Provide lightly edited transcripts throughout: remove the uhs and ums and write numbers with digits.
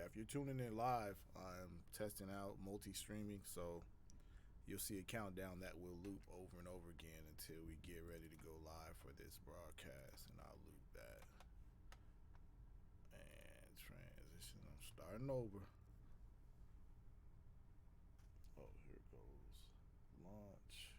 Yeah, if you're tuning in live, I'm testing out multi-streaming, so you'll see a countdown that will loop over and over again until we get ready to go live for this broadcast, and I'll loop that and transition. I'm starting over. Oh, here it goes. Launch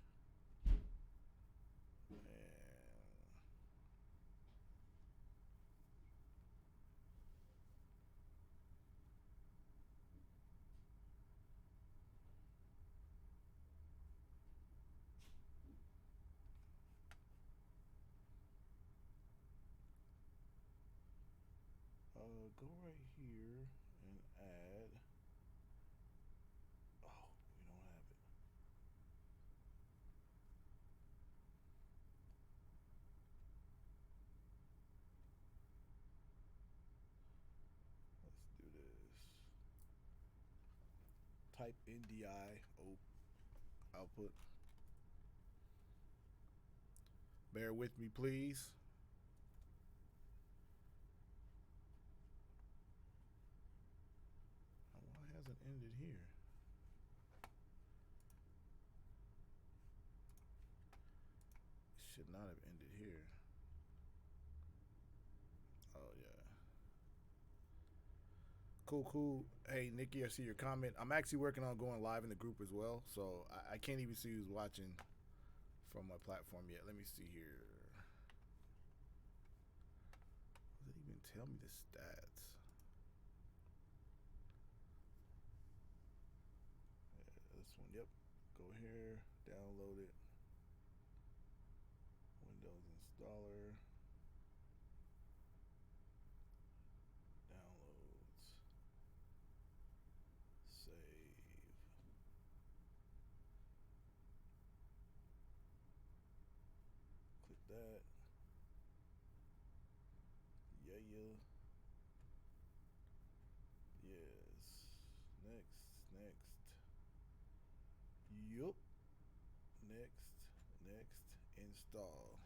and go right here and add. Oh, we don't have it. Let's do this. Type NDI output. Bear with me, please. Why hasn't ended here? It should not have ended here. Oh yeah. Cool, cool. Hey, Nikki, I see your comment. I'm actually working on going live in the group as well, so I can't even see who's watching from my platform yet. Let me see here. Does it even tell me the stats? Yeah, this one, yep. Go here, download it. Windows installer. Downloads. Save. Click that. Yeah. Yes. Next. Yup. Next. Install.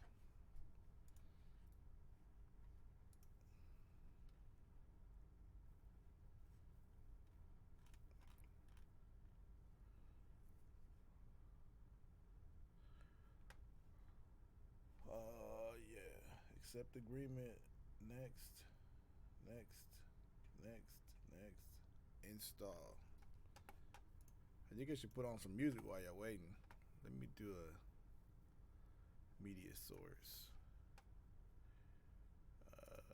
Yeah. Accept agreement. Next. Install. I think I should put on some music while you're waiting. Let me do a media source.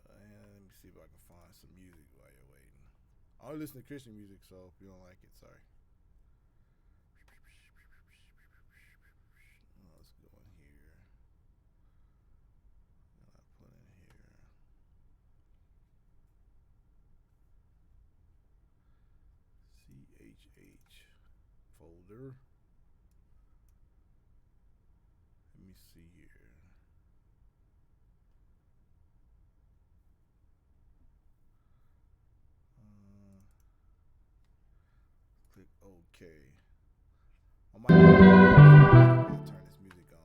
And let me see if I can find some music while you're waiting. I only listen to Christian music, so if you don't like it, sorry. Let's go in here. And I put in here. CHH folder. Let me see here. Click OK. I might turn this music on.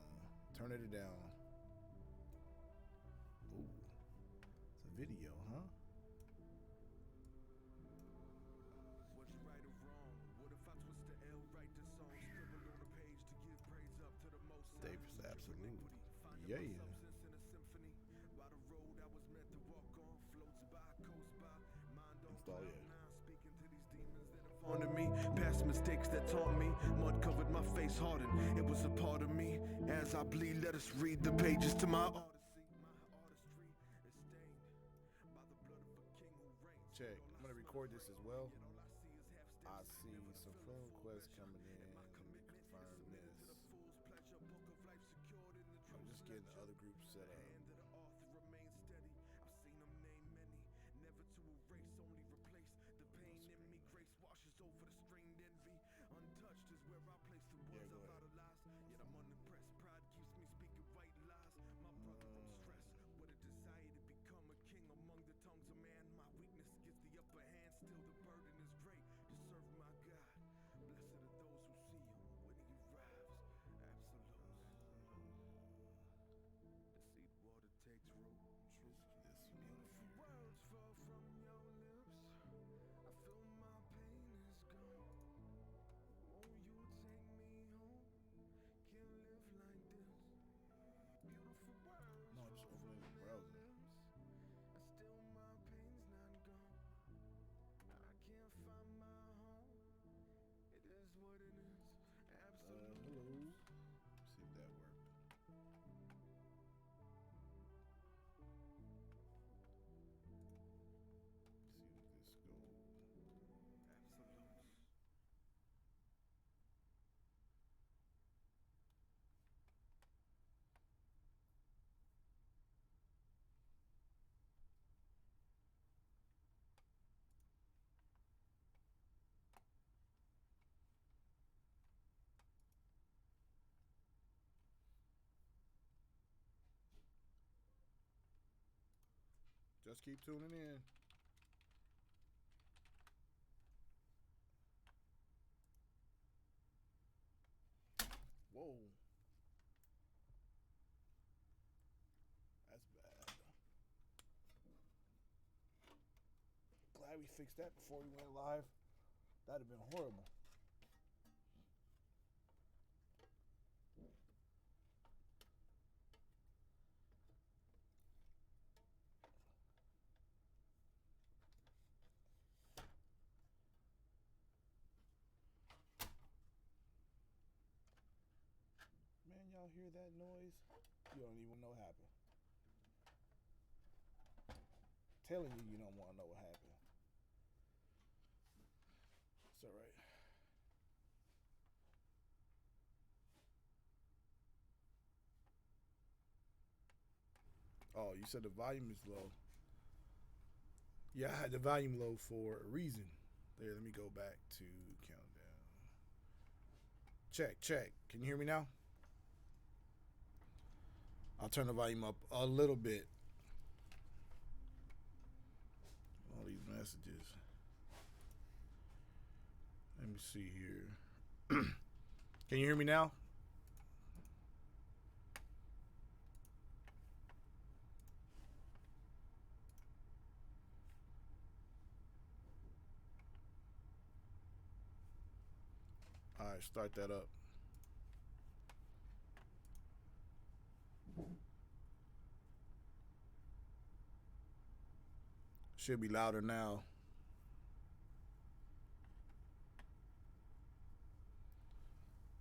Turn it down. Ooh, it's a video, huh? Davis, absolutely. Yeah. Install On me, past mistakes that taught me, mud covered my face hardened. It was a part of me. As I bleed, let us read the pages to my odyssey. My artistry is stained by the blood of a king who reigns. Check. I'm gonna record this as well. I see some phone requests coming in. Confirm this. I'm just getting the other groups set up. Over the strained envy, untouched is where I place the words I've idolized. Yet I'm unimpressed, pride keeps me speaking white lies. My brother, I'm stressed with a desire to become a king among the tongues of man. My weakness gets the upper hand, still the burden is great to serve my God. Blessed are those who see him when he arrives. Absolute. The seed water takes root. Beautiful words fall from your lips. I Just keep tuning in. Whoa. That's bad. Glad we fixed that before we went live. That'd have been horrible. Man, y'all hear that noise? You don't even know what happened. Telling you, you don't want to know what happened. It's all right. Oh, you said the volume is low. Yeah, I had the volume low for a reason. There, let me go back to countdown. Check, check. Can you hear me now? I'll turn the volume up a little bit. All these messages. Let me see here. Can you hear me now? All right, start that up. Should be louder now.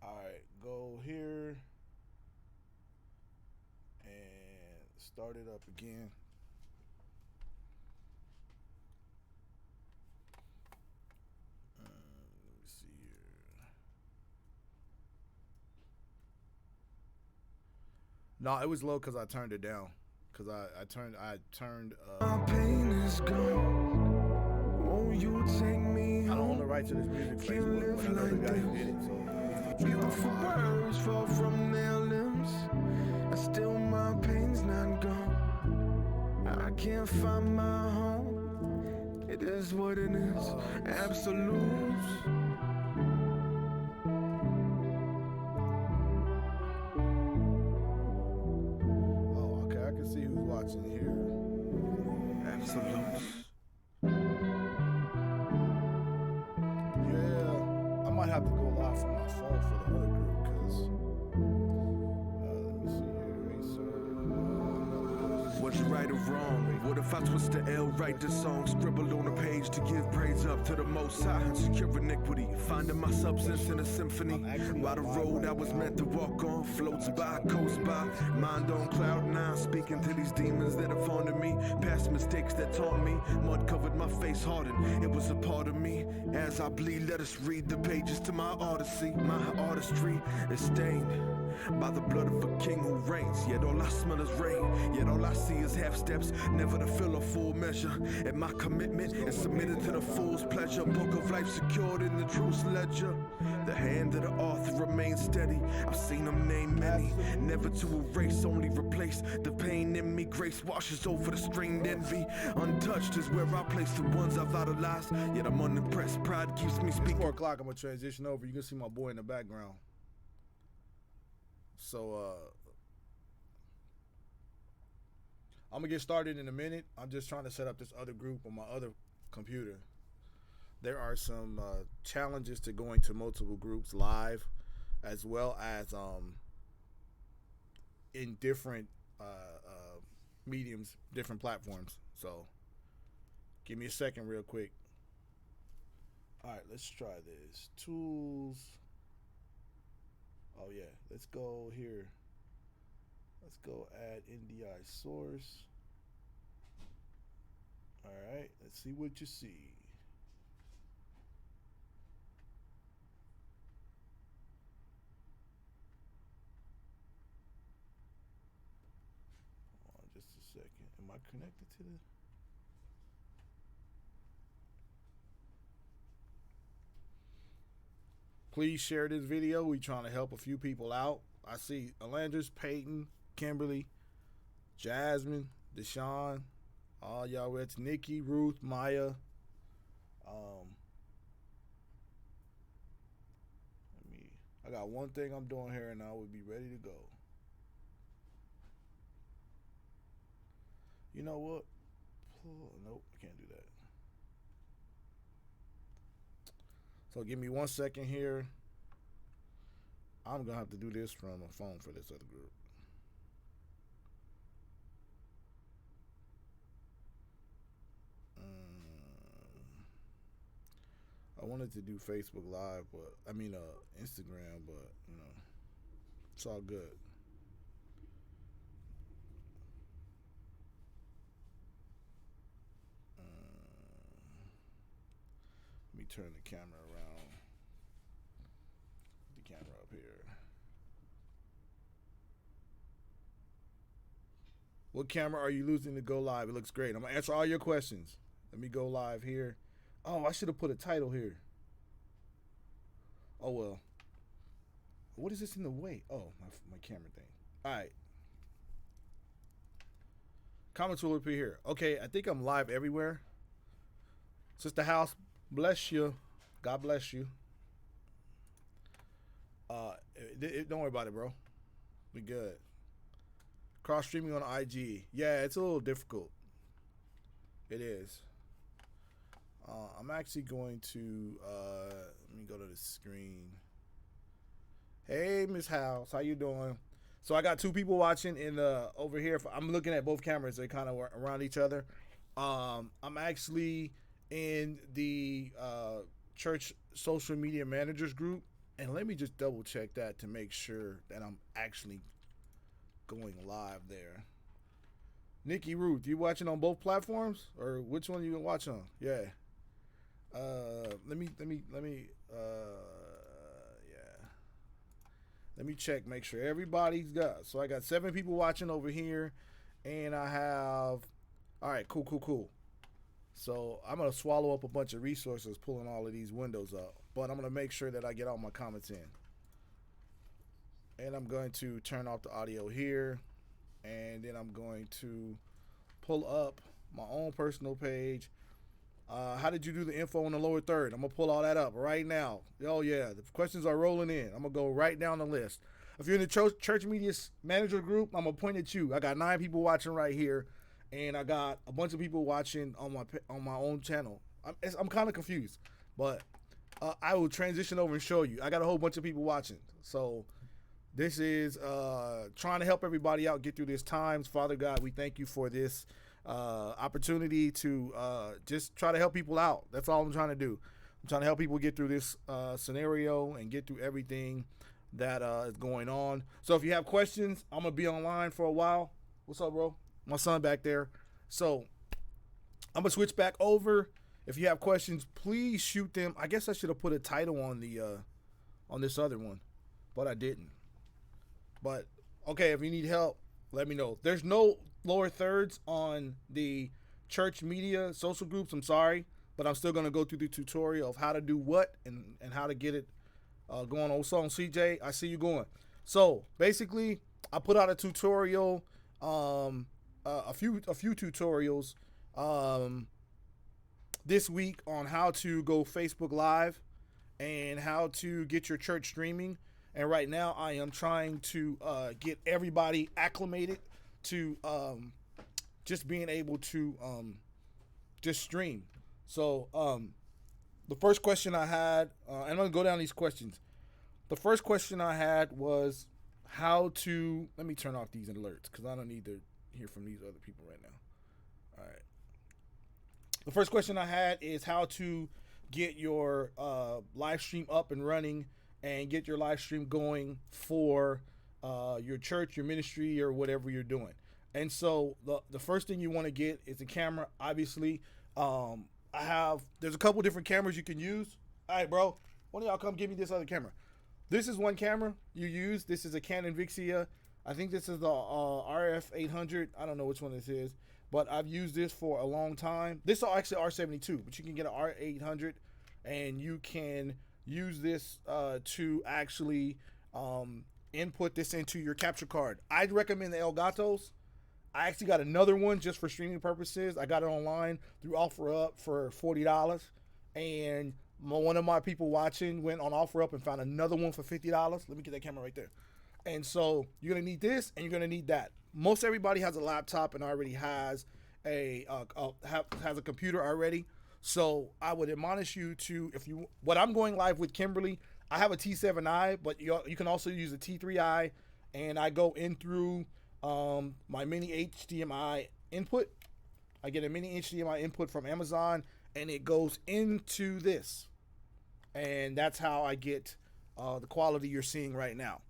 All right, go here and start it up again. Let me see here. No, it was low because I turned it down. Cause I turned. My pain is gone. Won't you take me I don't own the home? right to this music Facebook, but I know the guy who did it. So Beautiful birds fall from their limbs, and still my pain's not gone. I can't find my home. It is what it is. Absolutes. oh, okay, I can see who's watching here. Absolutes. Yeah, I might have to go live from my phone for the other group because let me see here. Was you right or wrong? What if I twist the L, write the song, scribble on a page to give praise up to the Most High and secure iniquity, finding my substance in a symphony. While the road I was meant to walk on floats by, coast by, mind on cloud nine, speaking to these demons that have haunted me, past mistakes that taunt me, mud covered my face hardened, it was a part of me. As I bleed, let us read the pages to my odyssey. My artistry is stained by the blood of a king who reigns. Yet all I smell is rain. Yet all I see is half steps, never to fill a full measure. And my commitment is submitted to the fool's pleasure. Book of life secured in the truth's ledger. The hand of the author remains steady. I've seen him name many, never to erase, only replace the pain in me. Grace washes over the stringed envy. Untouched is where I place the ones I've idolized. Yet I'm unimpressed. Pride keeps me It's speaking. 4 o'clock. I'm gonna transition over. You can see my boy in the background. So I'm gonna get started in a minute. I'm just trying to set up this other group on my other computer. There are some challenges to going to multiple groups live, as well as in different mediums, different platforms. So give me a second real quick. All right, let's try this. Tools. Oh yeah, let's go here. Let's go add NDI source. All right, let's see what you see. Hold on just a second. Am I connected to the? Please share this video. We're trying to help a few people out. I see Alandris, Peyton, Kimberly, Jasmine, Deshaun. Y'all, it's Nikki, Ruth, Maya. Um, let me. I got one thing I'm doing here, and I would be ready to go. You know what? Nope, I can't do that. So give me 1 second here. I'm gonna have to do this from a phone for this other group. I wanted to do Facebook Live, but I mean Instagram, but it's all good. Let me turn the camera around. Put the camera up here. What camera are you using to go live? It looks great. I'm gonna answer all your questions. Let me go live here. Oh, I should have put a title here. Oh well. What is this in the way? Oh, my camera thing. All right. Comments will appear here. Okay, I think I'm live everywhere. Sister House, bless you. God bless you. Don't worry about it, bro. We good. Cross streaming on IG. Yeah, it's a little difficult. It is. I'm actually going to let me go to the screen. Hey, Miss House, how you doing? So I got two people watching in the over here. I'm looking at both cameras. They're kind of around each other. I'm actually in the church social media managers group, and let me just double check that to make sure that I'm actually going live there. Nikki, Ruth, you watching on both platforms, or which one you gonna watch on? Yeah. Let me yeah. Let me check, make sure everybody's got. So I got 7 people watching over here, and I have. All right, cool. So I'm gonna swallow up a bunch of resources pulling all of these windows up, but I'm gonna make sure that I get all my comments in. And I'm going to turn off the audio here, and then I'm going to pull up my own personal page. How did you do the info on the lower third? I'm gonna pull all that up right now. Oh yeah, the questions are rolling in. I'm gonna go right down the list. If you're in the church media manager group, I'm gonna point at you. I got 9 people watching right here, and I got a bunch of people watching on my own channel. I'm kind of confused, but I will transition over and show you. I got a whole bunch of people watching, so this is trying to help everybody out get through this times. Father God, we thank you for this opportunity to just try to help people out. That's all I'm trying to do. I'm trying to help people get through this scenario and get through everything that is going on. So if you have questions, I'm going to be online for a while. What's up, bro? My son back there. So I'm going to switch back over. If you have questions, please shoot them. I guess I should have put a title on the on this other one, but I didn't. But okay, if you need help, let me know. There's no lower thirds on the church media social groups. I'm sorry, but I'm still going to go through the tutorial of how to do what and how to get it going on. So on CJ, I see you going. So basically, I put out a tutorial, a few tutorials this week on how to go Facebook Live and how to get your church streaming. And right now I am trying to get everybody acclimated to just being able to just stream. So the first question I had, and I'm going to go down these questions. The first question I had was how to, let me turn off these alerts because I don't need to hear from these other people right now. All right. The first question I had is how to get your live stream up and running and get your live stream going for your church, your ministry, or whatever you're doing. And so the first thing you want to get is a camera. Obviously, there's a couple different cameras you can use. All right, bro, one of y'all come give me this other camera. This is one camera you use. This is a Canon Vixia. I think this is the RF 800. I don't know which one this is, but I've used this for a long time. This is actually R72, but you can get an R800, and you can use this to actually input this into your capture card. I'd recommend the Elgatos. I actually got another one just for streaming purposes. I got it online through OfferUp for $40, and one of my people watching went on OfferUp and found another one for $50. Let me get that camera right there. And so you're gonna need this, and you're gonna need that. Most everybody has a laptop and already has has a computer already. So I would admonish you to, if you, what I'm going live with Kimberly, I have a T7i, but you can also use a T3i, and I go in through my mini HDMI input. I get a mini HDMI input from Amazon, and it goes into this, and that's how I get the quality you're seeing right now.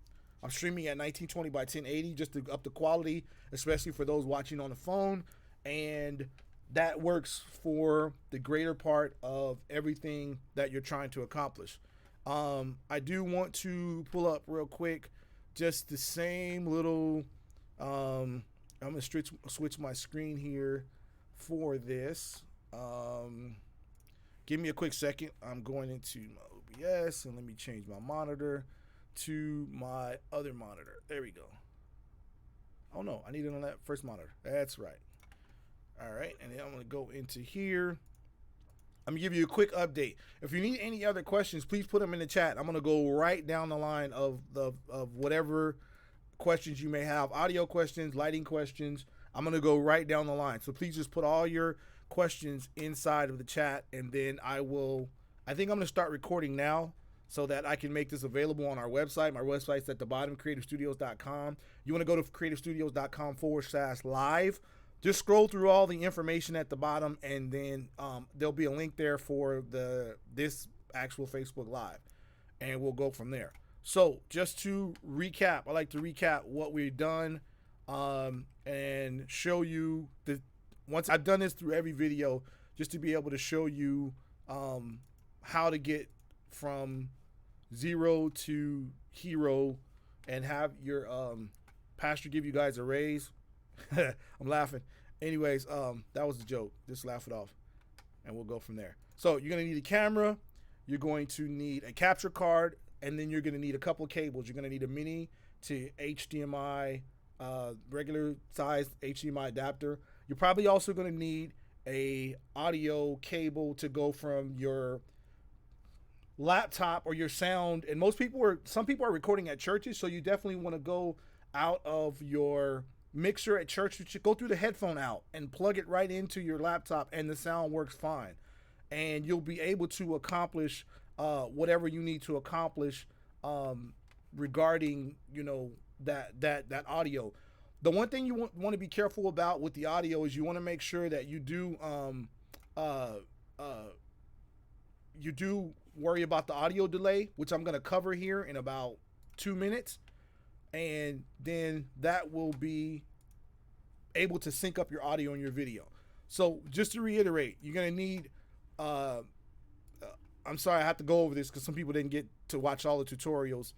I'm streaming at 1920 by 1080 just to up the quality, especially for those watching on the phone, and that works for the greater part of everything that you're trying to accomplish. I do want to pull up real quick just the same little, I'm going to switch my screen here for this. Give me a quick second. I'm going into my OBS, and let me change my monitor to my other monitor. There we go. Oh no, I need it on that first monitor. That's right. All right, and then I'm going to go into here. I'm going to give you a quick update. If you need any other questions, please put them in the chat. I'm going to go right down the line of whatever questions you may have. Audio questions, lighting questions. I'm going to go right down the line. So please just put all your questions inside of the chat, and then I think I'm going to start recording now so that I can make this available on our website. My website's at the bottom, Cre8tivstudios.com. You want to go to Cre8tivstudios.com/live. Just scroll through all the information at the bottom, and then there'll be a link there for this actual Facebook Live, and we'll go from there. So just to recap, I like to recap what we've done and show you once I've done this through every video, just to be able to show you how to get from zero to hero and have your pastor give you guys a raise. I'm laughing. Anyways, that was a joke. Just laugh it off, and we'll go from there. So you're going to need a camera. You're going to need a capture card, and then you're going to need a couple of cables. You're going to need a mini to HDMI, regular size HDMI adapter. You're probably also going to need a audio cable to go from your laptop or your sound. And some people are recording at churches, so you definitely want to go out of your mixer at church. You should go through the headphone out and plug it right into your laptop, and the sound works fine, and you'll be able to accomplish whatever you need to accomplish regarding that audio. The one thing you want to be careful about with the audio is you want to make sure that you do worry about the audio delay, which I'm going to cover here in about 2 minutes. And then that will be able to sync up your audio and your video. So just to reiterate, you're going to need, I'm sorry, I have to go over this because some people didn't get to watch all the tutorials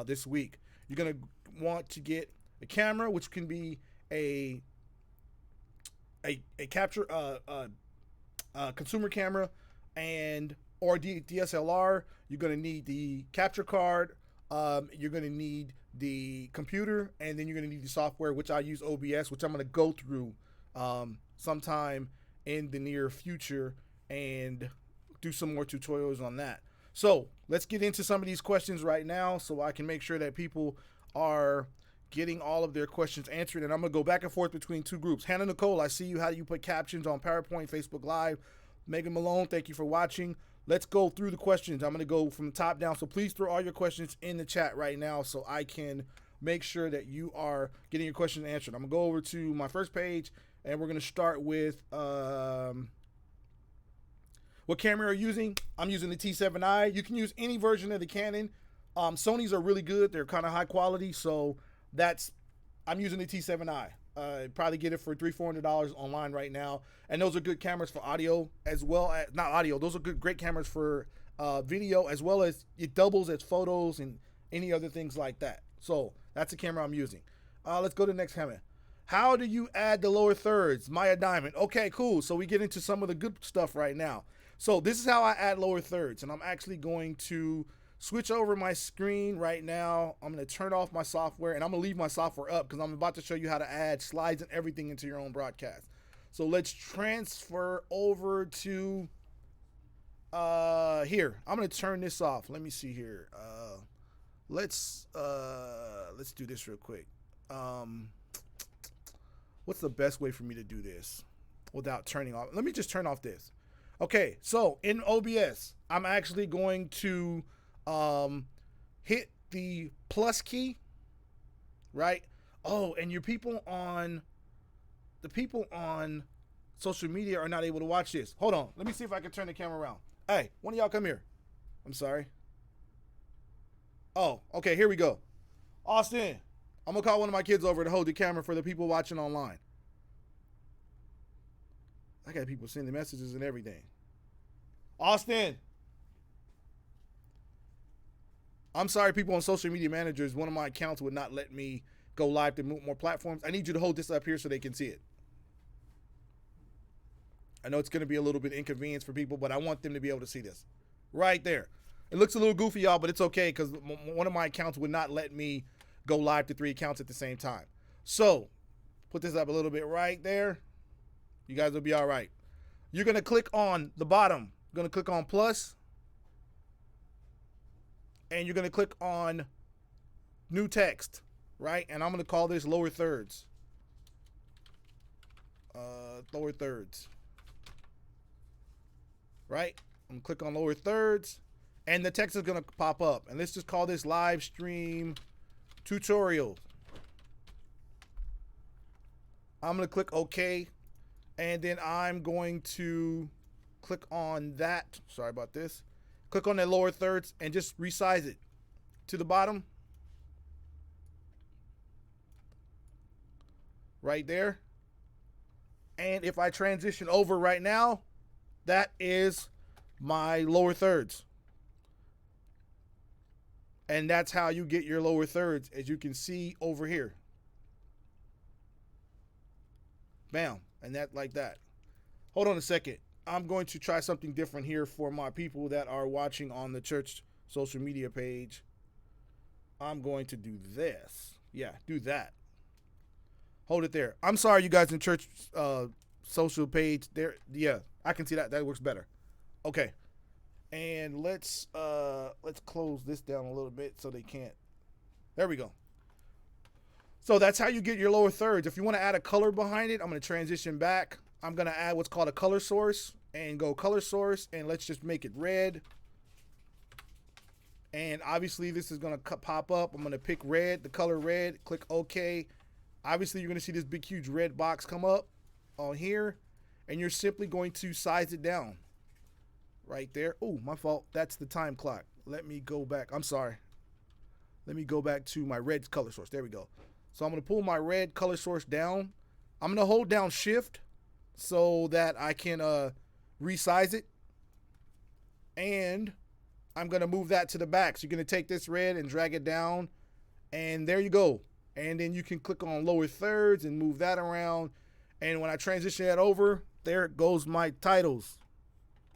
this week. You're going to want to get a camera, which can be a capture, consumer camera, or DSLR. You're going to need the capture card. You're going to need the computer, and then you're going to need the software, which I use OBS, which I'm going to go through sometime in the near future and do some more tutorials on that. So let's get into some of these questions right now so I can make sure that people are getting all of their questions answered. And I'm going to go back and forth between two groups. Hannah Nicole, I see you. How do you put captions on PowerPoint, Facebook Live? Megan Malone, thank you for watching. Let's go through the questions. I'm going to go from the top down. So please throw all your questions in the chat right now so I can make sure that you are getting your questions answered. I'm going to go over to my first page, and we're going to start with what camera are you using? I'm using the T7i. You can use any version of the Canon. Sony's are really good. They're kind of high quality. So I'm using the T7i. Probably get it for $300-400 online right now, and those are good cameras for audio as well as not audio. Those are great cameras for video, as well as it doubles as photos and any other things like that. So that's the camera I'm using. Let's go to the next camera. How do you add the lower thirds? Maya Diamond. Okay, cool. So we get into some of the good stuff right now. So this is how I add lower thirds, and I'm actually going to switch over my screen right now. I'm going to turn off my software, and I'm going to leave my software up because I'm about to show you how to add slides and everything into your own broadcast. So let's transfer over to here. I'm going to turn this off. Let me see here. Let's do this real quick. What's the best way for me to do this without turning off? Let me just turn off this. Okay, so in OBS, I'm actually going to hit the plus key, right? Oh, and the people on social media are not able to watch this. Hold on, let me see if I can turn the camera around. Hey, one of y'all come here. I'm sorry. Oh, okay, here we go. Austin, I'm gonna call one of my kids over to hold the camera for the people watching online. I got people sending messages and everything. Austin, I'm sorry, people on social media managers, one of my accounts would not let me go live to more platforms. I need you to hold this up here so they can see it. I know it's going to be a little bit inconvenience for people, but I want them to be able to see this. Right there. It looks a little goofy, y'all, but it's okay because one of my accounts would not let me go live to 3 accounts at the same time. So, put this up a little bit right there. You guys will be all right. You're going to click on the bottom. You're going to click on plus. And you're going to click on new text, right? And I'm going to call this lower thirds. Lower thirds. Right? I'm going to click on lower thirds. And the text is going to pop up. And let's just call this live stream tutorial. I'm going to click OK. And then I'm going to click on that. Sorry about this. Click on the lower thirds and just resize it to the bottom. Right there. And if I transition over right now, that is my lower thirds. And that's how you get your lower thirds, as you can see over here. Bam. And that like that. Hold on a second. I'm going to try something different here for my people that are watching on the church social media page. I'm going to do this. Yeah, do that. Hold it there. I'm sorry, you guys in church social page there. Yeah, I can see that. That works better. Okay. And let's close this down a little bit so they can't. There we go. So that's how you get your lower thirds. If you want to add a color behind it, I'm going to transition back. I'm going to add what's called a color source and go color source, and let's just make it red. And obviously this is going to pop up. I'm going to pick red, the color red, click OK. Obviously you're going to see this big huge red box come up on here, and you're simply going to size it down right there. Oh, my fault. That's the time clock. Let me go back. I'm sorry. Let me go back to my red color source. There we go. So I'm going to pull my red color source down. I'm going to hold down shift so that I can resize it. And I'm going to move that to the back. So you're going to take this red and drag it down. And there you go. And then you can click on lower thirds and move that around. And when I transition that over, there goes my titles.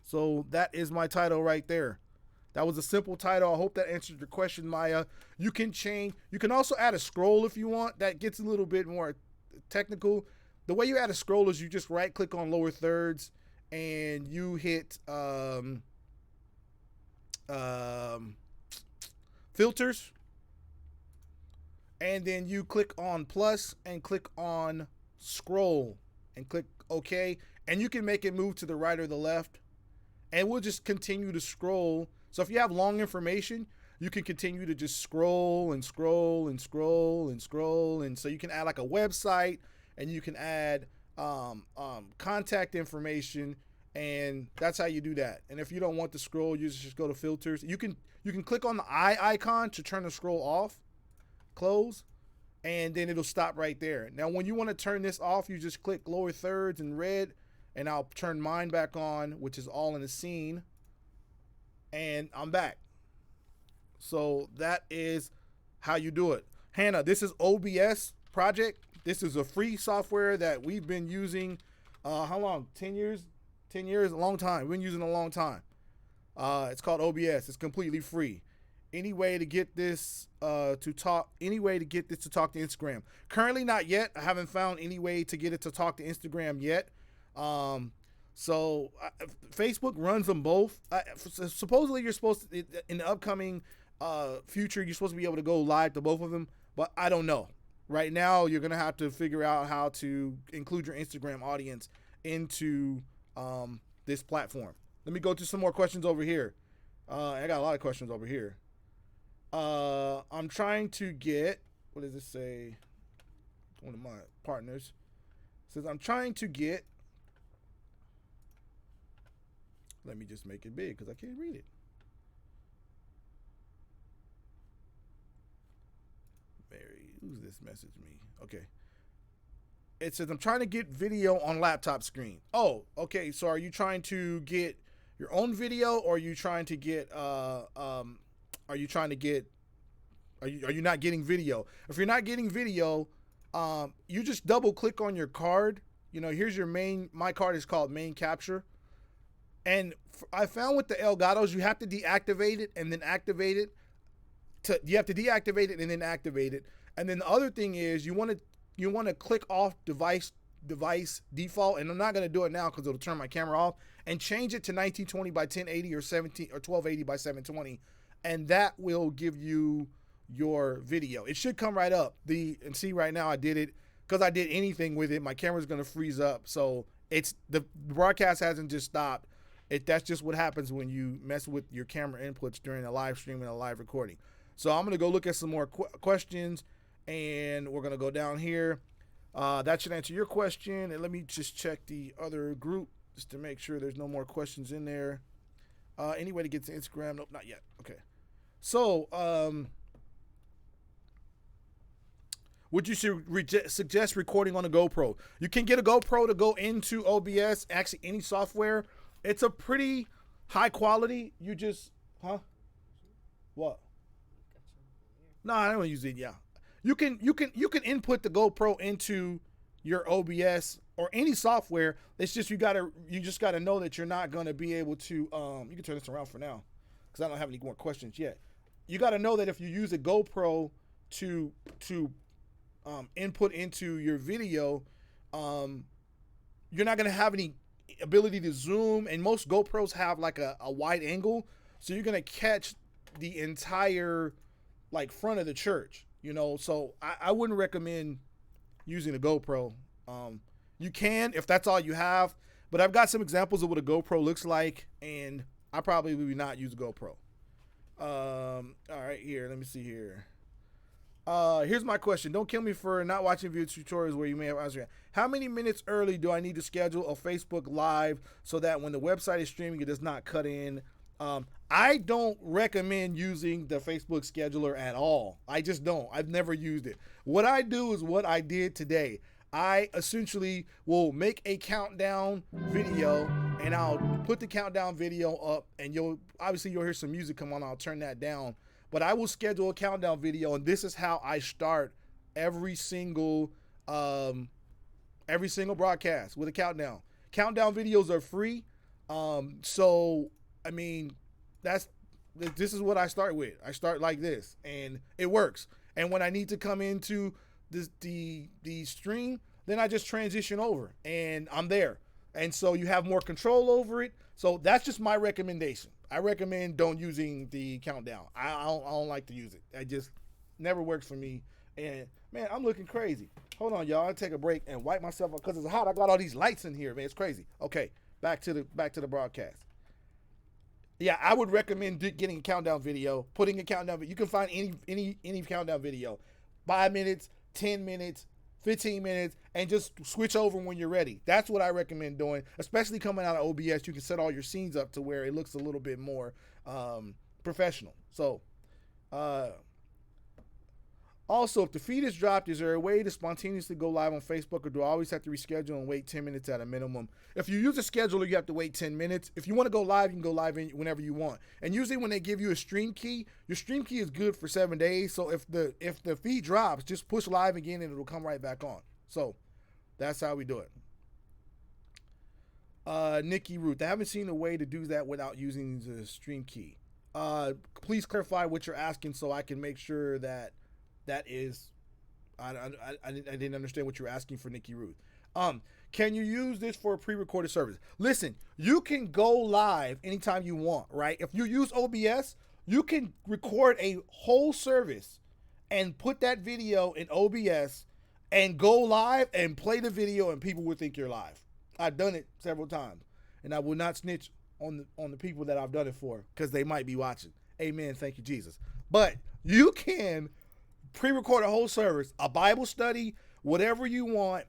So that is my title right there. That was a simple title. I hope that answered your question, Maya. You can change. You can also add a scroll if you want. That gets a little bit more technical. The way you add a scroll is you just right click on lower thirds and you hit filters. And then you click on plus and click on scroll and click OK. And you can make it move to the right or the left. And we'll just continue to scroll. So if you have long information, you can continue to just scroll and scroll and scroll and scroll. And so you can add like a website, and you can add contact information, and that's how you do that. And if you don't want to scroll, you just go to filters. You can click on the eye icon to turn the scroll off, close, and then it'll stop right there. Now, when you want to turn this off, you just click lower thirds in red, and I'll turn mine back on, which is all in the scene. And I'm back. So that is how you do it. Hannah, this is OBS project. This is a free software that we've been using. How long? 10 years? 10 years? A long time. We've been using it a long time. It's called OBS. It's completely free. any way to get this to talk to Instagram. Currently not yet. I haven't found any way to get it to talk to Instagram yet. So Facebook runs them both. Supposedly you're supposed to, in the upcoming future, you're supposed to be able to go live to both of them, but I don't know. Right now, you're going to have to figure out how to include your Instagram audience into this platform. Let me go to some more questions over here. I got a lot of questions over here. I'm trying to get, what does it say? One of my partners says, I'm trying to get, let me just make it big because I can't read it. Mary, who's this message me? Okay. It says, I'm trying to get video on laptop screen. Oh, okay. So are you trying to get your own video, or are you trying to get, are you not getting video? If you're not getting video, you just double click on your card. You know, here's your my card is called main capture. And I found with the Elgatos, you have to deactivate it and then activate it. You have to deactivate it and then activate it. And then the other thing is you want to click off device default, and I'm not going to do it now because it'll turn my camera off, and change it to 1920 by 1080 or 1280 by 720, and that will give you your video. It should come right up. And see right now I did it because I did anything with it. My camera's going to freeze up, so the broadcast hasn't just stopped. That's just what happens when you mess with your camera inputs during a live stream and a live recording. So I'm going to go look at some more questions, and we're going to go down here. That should answer your question. And let me just check the other group just to make sure there's no more questions in there. Any way to get to Instagram? Nope, not yet. Okay. So, would you suggest recording on a GoPro? You can get a GoPro to go into OBS, actually any software. It's a pretty high quality. You just, what? No, I don't use it. Yeah, you can input the GoPro into your OBS or any software. It's just you just gotta know that you're not gonna be able to. You can turn this around for now, because I don't have any more questions yet. You gotta know that if you use a GoPro to input into your video, you're not gonna have any ability to zoom, and most GoPros have like a wide angle, so you're gonna catch the entire like front of the church, you know. So I wouldn't recommend using a GoPro. You can if that's all you have, but I've got some examples of what a GoPro looks like, and I probably would not use a GoPro. All right, here, let me see here. Here's my question. Don't kill me for not watching video tutorials where you may have answered. How many minutes early do I need to schedule a Facebook Live so that when the website is streaming, it does not cut in? I don't recommend using the Facebook scheduler at all. I just don't. I've never used it. What I do is what I did today. I essentially will make a countdown video, and I'll put the countdown video up, and you'll hear some music come on. I'll turn that down. But I will schedule a countdown video, and this is how I start every single broadcast, with a countdown. Countdown videos are free, so I mean, this is what I start with. I start like this, and it works. And when I need to come into the stream, then I just transition over, and I'm there. And so you have more control over it. So that's just my recommendation. I recommend don't using the countdown. I don't like to use it. It just never works for me. And man, I'm looking crazy. Hold on, y'all. I'll take a break and wipe myself up because it's hot. I got all these lights in here, man. It's crazy. Okay, back to the broadcast. Yeah, I would recommend getting a countdown video, putting a countdown. You can find any countdown video, 5 minutes, 10 minutes, 15 minutes, and just switch over when you're ready. That's what I recommend doing, especially coming out of OBS. You can set all your scenes up to where it looks a little bit more professional. So, also, if the feed is dropped, is there a way to spontaneously go live on Facebook, or do I always have to reschedule and wait 10 minutes at a minimum? If you use a scheduler, you have to wait 10 minutes. If you want to go live, you can go live whenever you want. And usually when they give you a stream key, your stream key is good for 7 days. So if the feed drops, just push live again and it'll come right back on. So that's how we do it. Nikki Ruth, I haven't seen a way to do that without using the stream key. please clarify what you're asking so I can make sure that that is. I didn't understand what you were asking for, Nikki Ruth. Can you use this for a pre-recorded service? Listen, you can go live anytime you want, right? If you use OBS, you can record a whole service and put that video in OBS and go live and play the video, and people will think you're live. I've done it several times, and I will not snitch on the people that I've done it for because they might be watching. Amen. Thank you, Jesus. But you can pre-record a whole service, a Bible study, whatever you want.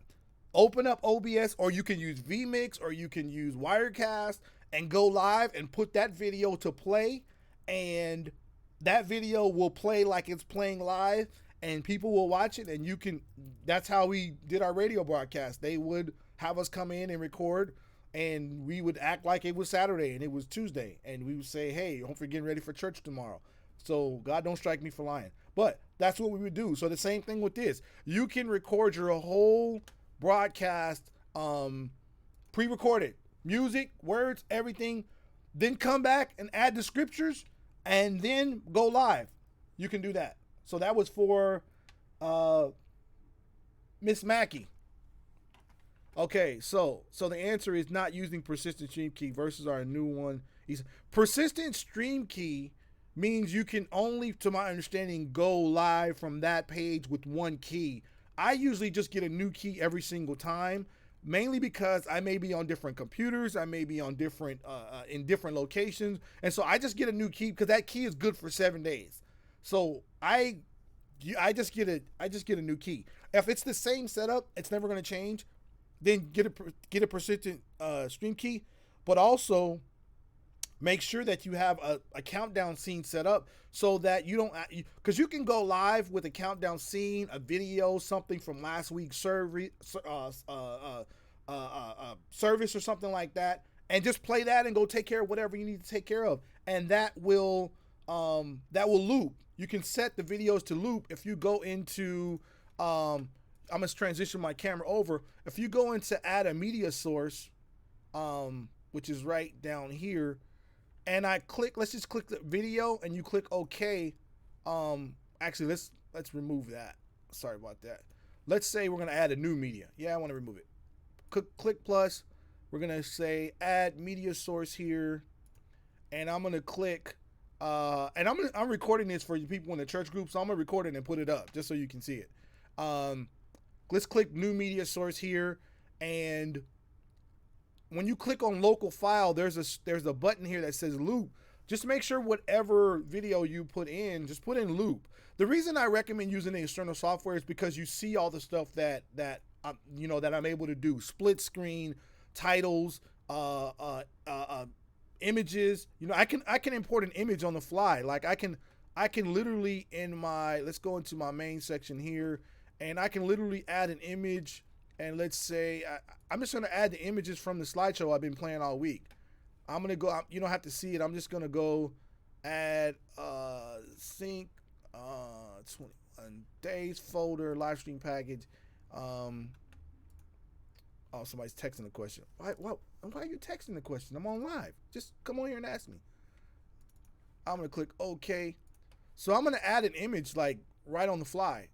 Open up OBS, or you can use vMix, or you can use Wirecast and go live and put that video to play, and that video will play like it's playing live, and people will watch it, and you can. That's how we did our radio broadcast. They would have us come in and record, and we would act like it was Saturday and it was Tuesday, and we would say, hey, hopefully getting ready for church tomorrow. So God don't strike me for lying. But that's what we would do. So the same thing with this. You can record your whole broadcast, pre-recorded, music, words, everything, then come back and add the scriptures and then go live. You can do that. So that was for Miss Mackey. Okay, so the answer is not using persistent stream key versus our new one. Persistent stream key means you can only, to my understanding, go live from that page with one key. I usually just get a new key every single time, mainly because I may be on different computers, I may be on different in different locations, and so I just get a new key because that key is good for 7 days. So I just get a new key. If it's the same setup, it's never going to change. Then get a persistent stream key, but also make sure that you have a countdown scene set up so that you don't, because you can go live with a countdown scene, a video, something from last week's service or something like that, and just play that and go take care of whatever you need to take care of, and that will loop. You can set the videos to loop if you go into I'm gonna transition my camera over. If you go into add a media source, which is right down here, and let's just click the video and you click OK. Actually, let's remove that. Sorry about that. Let's say we're gonna add a new media. Yeah, I want to remove it. Click plus. We're gonna say add media source here, and I'm gonna click. And I'm recording this for you people in the church group, so I'm gonna record it and put it up just so you can see it. Let's click new media source here, and when you click on local file, there's a button here that says loop. Just make sure whatever video you put in, just put in loop. The reason I recommend using the external software is because you see all the stuff that I'm able to do: split screen, titles, images. I can import an image on the fly. Like I can literally let's go into my main section here, and I can literally add an image. And let's say I'm just going to add the images from the slideshow I've been playing all week. I'm going to go, you don't have to see it. I'm just going to go add sync 21 days folder, live stream package. Oh, somebody's texting a question. Why are you texting the question? I'm on live. Just come on here and ask me. I'm going to click OK. So I'm going to add an image like right on the fly.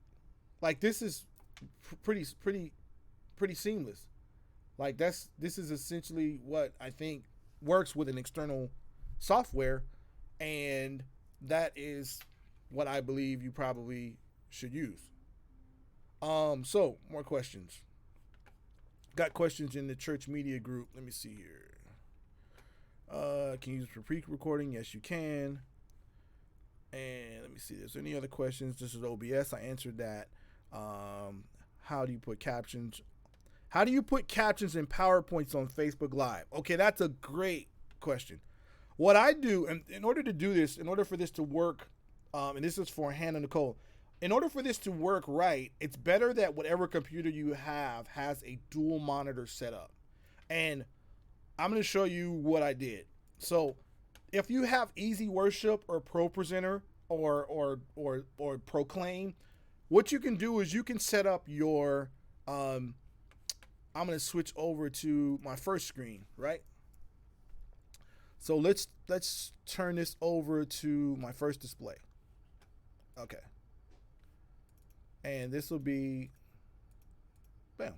Like this is pretty seamless. Like this is essentially what I think works with an external software, and that is what I believe you probably should use. So more questions. Got questions in the church media group. Let me see here. Can you use it for pre-recording? Yes, you can. And let me see. Is there any other questions? This is OBS. I answered that. How do you put captions? How do you put captions in PowerPoints on Facebook Live? Okay, that's a great question. What I do, and in order to do this, in order for this to work, and this is for Hannah Nicole, in order for this to work right, it's better that whatever computer you have has a dual monitor setup. And I'm going to show you what I did. So if you have Easy Worship or Pro Presenter or Proclaim, what you can do is you can set up your I'm going to switch over to my first screen, right? So let's turn this over to my first display. Okay. And this will be, bam.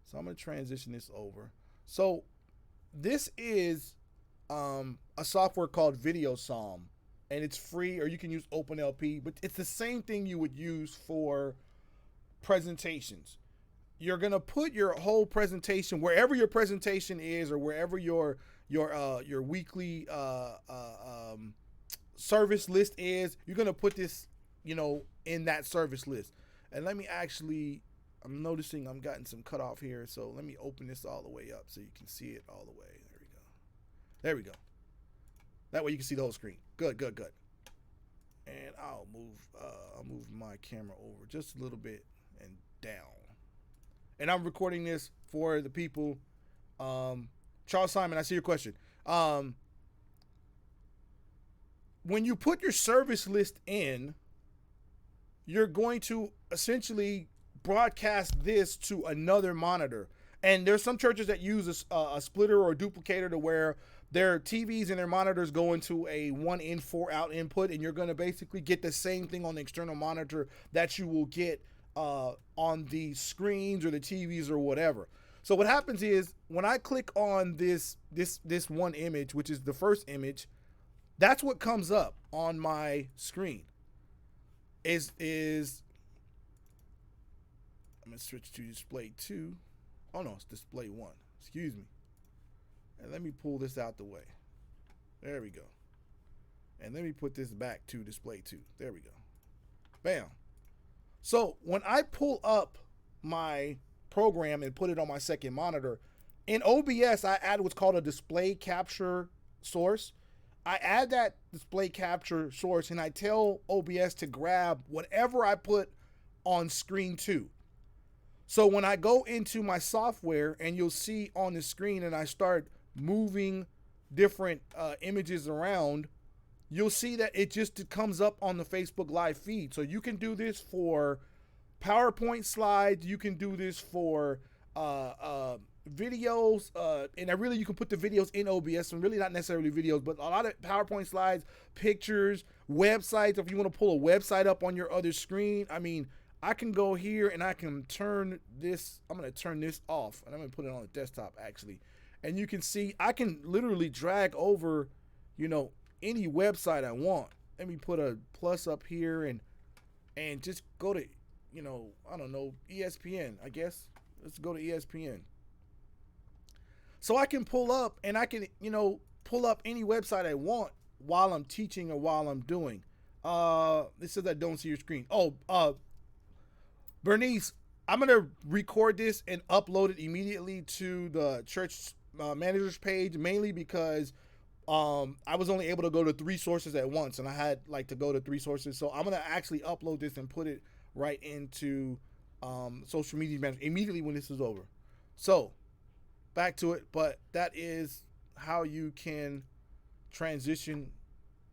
So I'm going to transition this over. So this is a software called Video Psalm, and it's free, or you can use OpenLP, but it's the same thing you would use for presentations. You're going to put your whole presentation wherever your presentation is, or wherever your weekly service list is. You're going to put this, in that service list. And let me actually, I'm noticing I'm getting some cutoff here, so let me open this all the way up so you can see it all the way. There we go. That way you can see the whole screen. Good. And I'll move my camera over just a little bit and down. And I'm recording this for the people. Charles Simon, I see your question. When you put your service list in, you're going to essentially broadcast this to another monitor. And there's some churches that use a splitter or a duplicator to where their TVs and their monitors go into a 1 in 4 out input, and you're going to basically get the same thing on the external monitor that you will get on the screens or the TVs or whatever. So what happens is when I click on this one image, which is the first image, that's what comes up on my screen. Is I'm going to switch to display 2. Oh no, it's display 1. Excuse me. And let me pull this out the way. There we go. And let me put this back to display 2. There we go. Bam. So when I pull up my program and put it on my second monitor, in OBS, I add what's called a display capture source. I add that display capture source and I tell OBS to grab whatever I put on screen 2. So when I go into my software and you'll see on the screen and I start moving different images around, you'll see that it just comes up on the Facebook Live feed. So you can do this for PowerPoint slides. You can do this for videos. And you can put the videos in OBS, and really not necessarily videos, but a lot of PowerPoint slides, pictures, websites. If you want to pull a website up on your other screen, I can go here and I can turn this. I'm going to turn this off, and I'm going to put it on the desktop actually. And you can see I can literally drag over, any website I want. Let me put a plus up here and just go to, I don't know, ESPN, I guess. Let's go to ESPN. So I can pull up and I can, pull up any website I want while I'm teaching or while I'm doing. This says I don't see your screen. Bernice, I'm going to record this and upload it immediately to the church manager's page, mainly because I was only able to go to 3 sources at once, and I had to go to 3 sources. So I'm going to actually upload this and put it right into social media manager immediately when this is over. So back to it, but that is how you can transition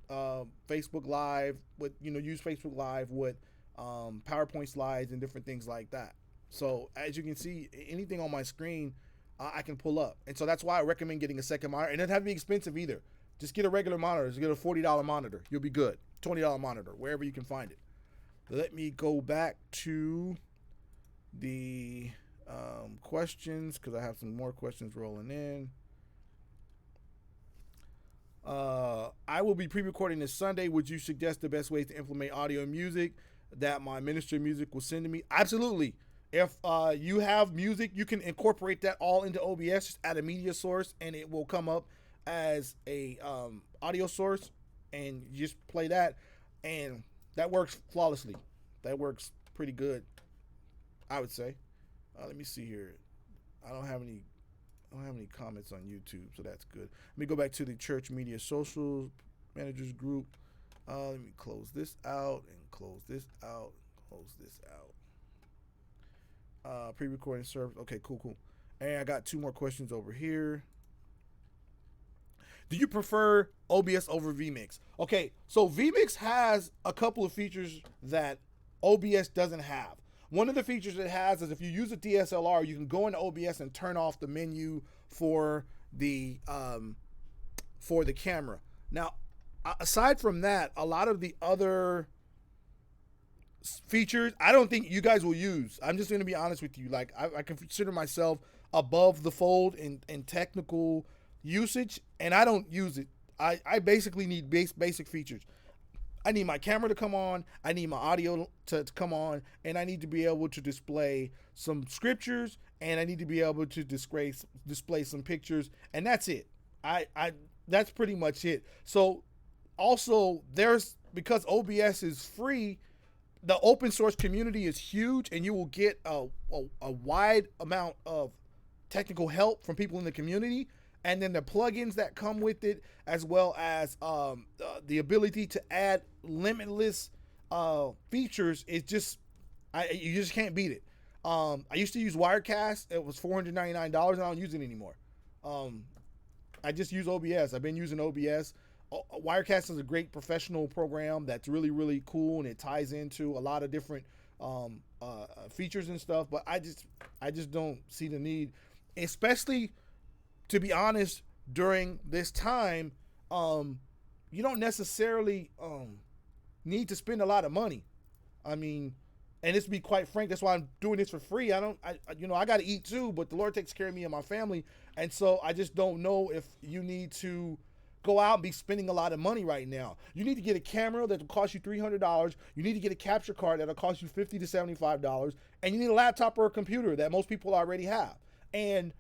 Facebook Live with, use Facebook Live with PowerPoint slides and different things like that. So as you can see, anything on my screen, I can pull up. And so that's why I recommend getting a second monitor. And it doesn't have to be expensive either. Just get a regular monitor. Just get a $40 monitor. You'll be good. $20 monitor, wherever you can find it. Let me go back to the questions, because I have some more questions rolling in. I will be pre-recording this Sunday. Would you suggest the best ways to implement audio and music that my ministry music will send to me? Absolutely. If you have music, you can incorporate that all into OBS. Just add a media source, and it will come up as a audio source, and you just play that, and that works flawlessly. That works pretty good, I would say. Let me see here. I don't have any comments on YouTube, so that's good. Let me go back to the church media social managers group. Let me close this out and close this out. Close this out. Pre-recording service. Okay, cool. And I got 2 more questions over here. Do you prefer OBS over vMix? Okay, so vMix has a couple of features that OBS doesn't have. One of the features it has is if you use a DSLR, you can go into OBS and turn off the menu for the camera. Now, aside from that, a lot of the other features I don't think you guys will use. I'm just going to be honest with you. Like I consider myself above the fold in technical usage, and I don't use it. I basically need basic features. I need my camera to come on, I need my audio to come on, and I need to be able to display some scriptures, and I need to be able to display some pictures, and that's it. I that's pretty much it. So also because OBS is free, the open source community is huge, and you will get a wide amount of technical help from people in the community, and then the plugins that come with it, as well as the ability to add limitless features is just you just can't beat it. I used to use Wirecast. It was $499, and I don't use it anymore. I just use OBS. I've been using OBS. Wirecast is a great professional program that's really, really cool, and it ties into a lot of different features and stuff. But I just don't see the need, especially, to be honest, during this time. You don't necessarily need to spend a lot of money. I mean, and this, to be quite frank, that's why I'm doing this for free. I got to eat too, but the Lord takes care of me and my family, and so I just don't know if you need to go out and be spending a lot of money right now. You need to get a camera that will cost you $300. You need to get a capture card that'll cost you $50 to $75, and you need a laptop or a computer that most people already have. And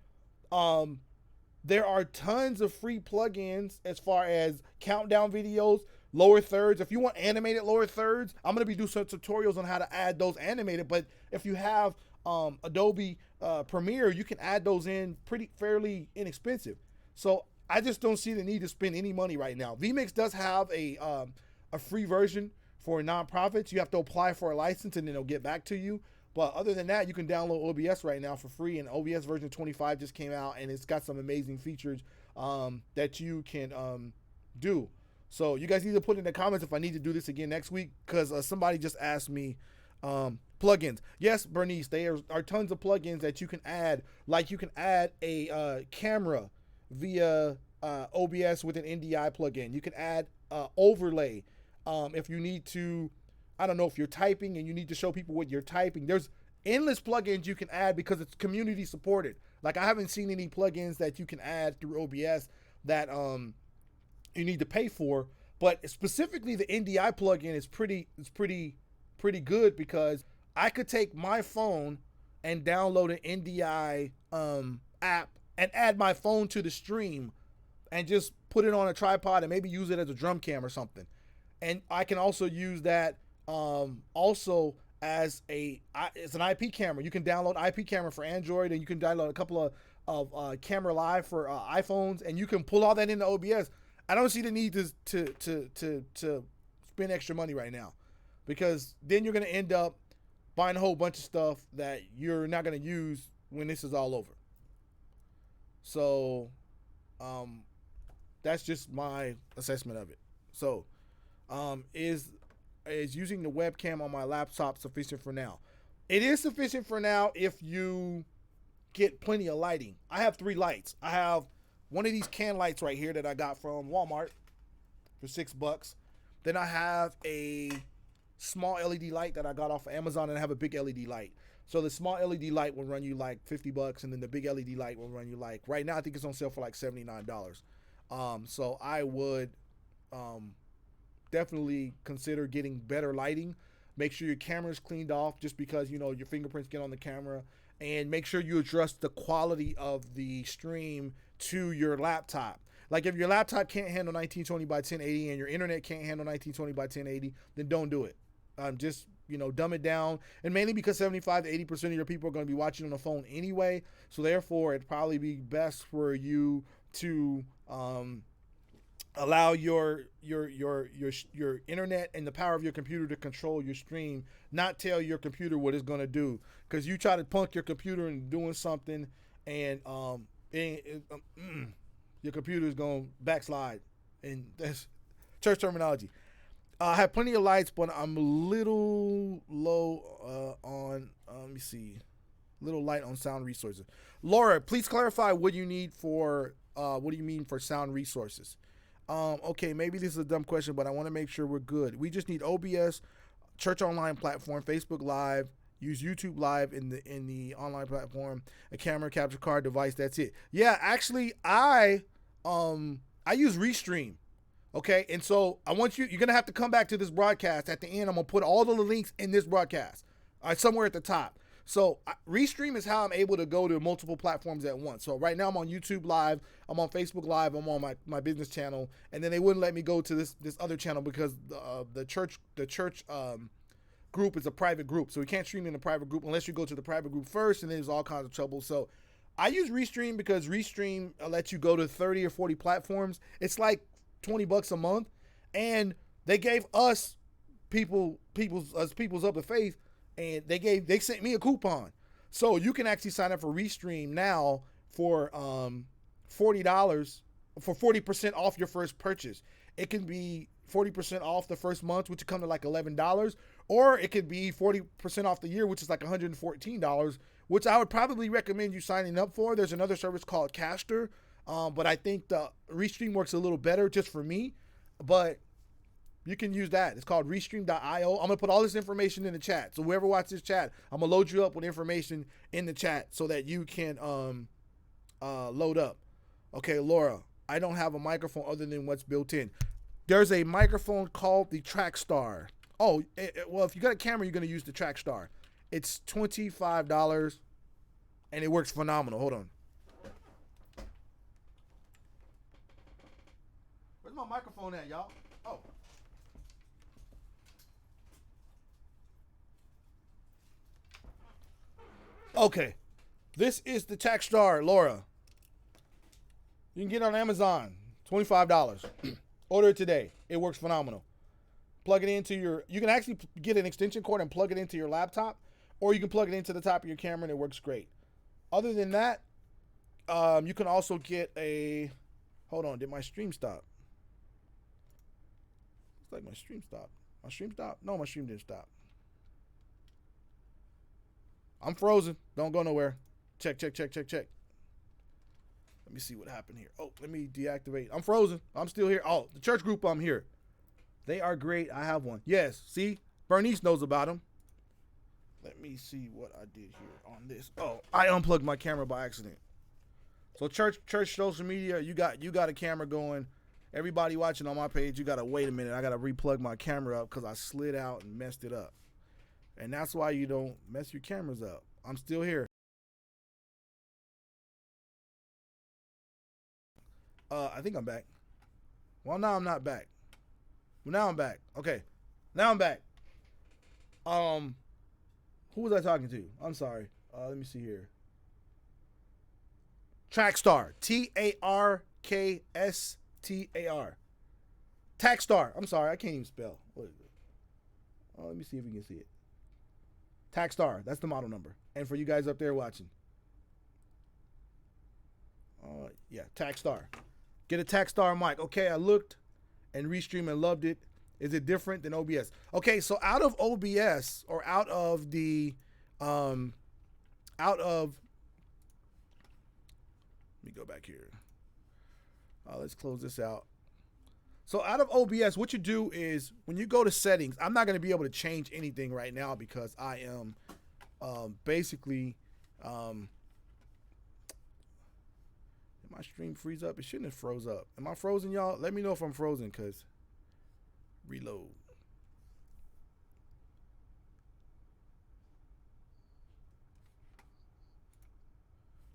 there are tons of free plugins as far as countdown videos, lower thirds. If you want animated lower thirds, I'm going to be doing some tutorials on how to add those animated. But if you have Adobe Premiere, you can add those in fairly inexpensive. So I just don't see the need to spend any money right now. vMix does have a free version for nonprofits. You have to apply for a license, and then they'll get back to you. But other than that, you can download OBS right now for free, and OBS version 25 just came out, and it's got some amazing features that you can do. So you guys need to put in the comments if I need to do this again next week, because somebody just asked me plugins. Yes, Bernice, there are tons of plugins that you can add. Like you can add a camera via OBS with an NDI plugin. You can add overlay if you need to. I don't know if you're typing and you need to show people what you're typing. There's endless plugins you can add because it's community supported. Like I haven't seen any plugins that you can add through OBS that you need to pay for. But specifically the NDI plugin is pretty good, because I could take my phone and download an NDI app and add my phone to the stream and just put it on a tripod and maybe use it as a drum cam or something. And I can also use that also as it's an IP camera. You can download IP camera for Android, and you can download a couple of Camera Live for iPhones, and you can pull all that into OBS. I don't see the need to spend extra money right now, because then you're going to end up buying a whole bunch of stuff that you're not going to use when this is all over. So that's just my assessment of it. So is using the webcam on my laptop sufficient for now? It is sufficient for now if you get plenty of lighting. I have 3 lights. I have one of these can lights right here that I got from Walmart for $6. Then I have a small LED light that I got off of Amazon, and I have a big LED light. So the small LED light will run you like $50, and then the big LED light will run you like, right now I think it's on sale for like $79. So I would definitely consider getting better lighting. Make sure your camera is cleaned off, just because your fingerprints get on the camera, and make sure you adjust the quality of the stream to your laptop. Like if your laptop can't handle 1920 by 1080 and your internet can't handle 1920 by 1080, then don't do it. Just dumb it down, and mainly because 75 to 80% of your people are going to be watching on the phone anyway, so therefore it'd probably be best for you to allow your internet and the power of your computer to control your stream, not tell your computer what it's going to do. Because you try to punk your computer into doing something, and your computer is going to backslide, and that's church terminology. I have plenty of lights, but I'm a little low on. Let me see. Little light on sound resources. Laura, please clarify what you need for. What do you mean for sound resources? Okay, maybe this is a dumb question, but I want to make sure we're good. We just need OBS, Church Online platform, Facebook Live, use YouTube Live in the online platform, a camera capture card device. That's it. Yeah, actually, I use Restream. Okay, and so I want you're gonna have to come back to this broadcast at the end. I'm gonna put all the links in this broadcast, somewhere at the top. So Restream is how I'm able to go to multiple platforms at once. So right now I'm on YouTube Live, I'm on Facebook Live, I'm on my business channel, and then they wouldn't let me go to this other channel because the church group is a private group, so we can't stream in a private group unless you go to the private group first, and then there's all kinds of trouble. So I use Restream because Restream lets you go to 30 or 40 platforms. It's like $20 a month, and they gave us people's up to faith, and they sent me a coupon, so you can actually sign up for Restream now for $40 for 40% off your first purchase. It can be 40% off the first month, which would come to like $11, or it could be 40% off the year, which is like $114, which I would probably recommend you signing up for. There's another service called Caster, but I think the Restream works a little better just for me, but you can use that. It's called Restream.io. I'm going to put all this information in the chat. So whoever watches this chat, I'm going to load you up with information in the chat so that you can load up. Okay, Laura, I don't have a microphone other than what's built in. There's a microphone called the Trackstar. Oh, well, if you got a camera, you're going to use the Trackstar. It's $25, and it works phenomenal. Hold on. Where's my microphone at, y'all? Oh. Okay. This is the Trackstar, Laura. You can get it on Amazon. $25. Order it today. It works phenomenal. Plug it into you can actually get an extension cord and plug it into your laptop, or you can plug it into the top of your camera and it works great. Other than that, you can also get hold on, did my stream stop? Looks like my stream stopped. My stream stopped? No, my stream didn't stop. I'm frozen. Don't go nowhere. Check. Let me see what happened here. Oh, let me deactivate. I'm frozen. I'm still here. Oh, the church group, I'm here. They are great. I have one. Yes, see? Bernice knows about them. Let me see what I did here on this. Oh, I unplugged my camera by accident. So church social media, you got a camera going. Everybody watching on my page, you got to wait a minute. I got to replug my camera up because I slid out and messed it up. And that's why you don't mess your cameras up. I'm still here. I think I'm back. Well, now I'm not back. Well, now I'm back. Okay. Now I'm back. Who was I talking to? I'm sorry. Let me see here. Trackstar. Tarkstar. Trackstar. I'm sorry. I can't even spell. What is it? Let me see if we can see it. Trackstar. That's the model number. And for you guys up there watching. Yeah, Trackstar. Get a Trackstar mic. Okay, I looked and Restream and loved it. Is it different than OBS? Okay, so out of OBS or out of let me go back here. Let's close this out. So out of OBS, what you do is when you go to settings, I'm not going to be able to change anything right now because I am basically did my stream freeze up? It shouldn't have froze up. Am I frozen, y'all? Let me know if I'm frozen because reload.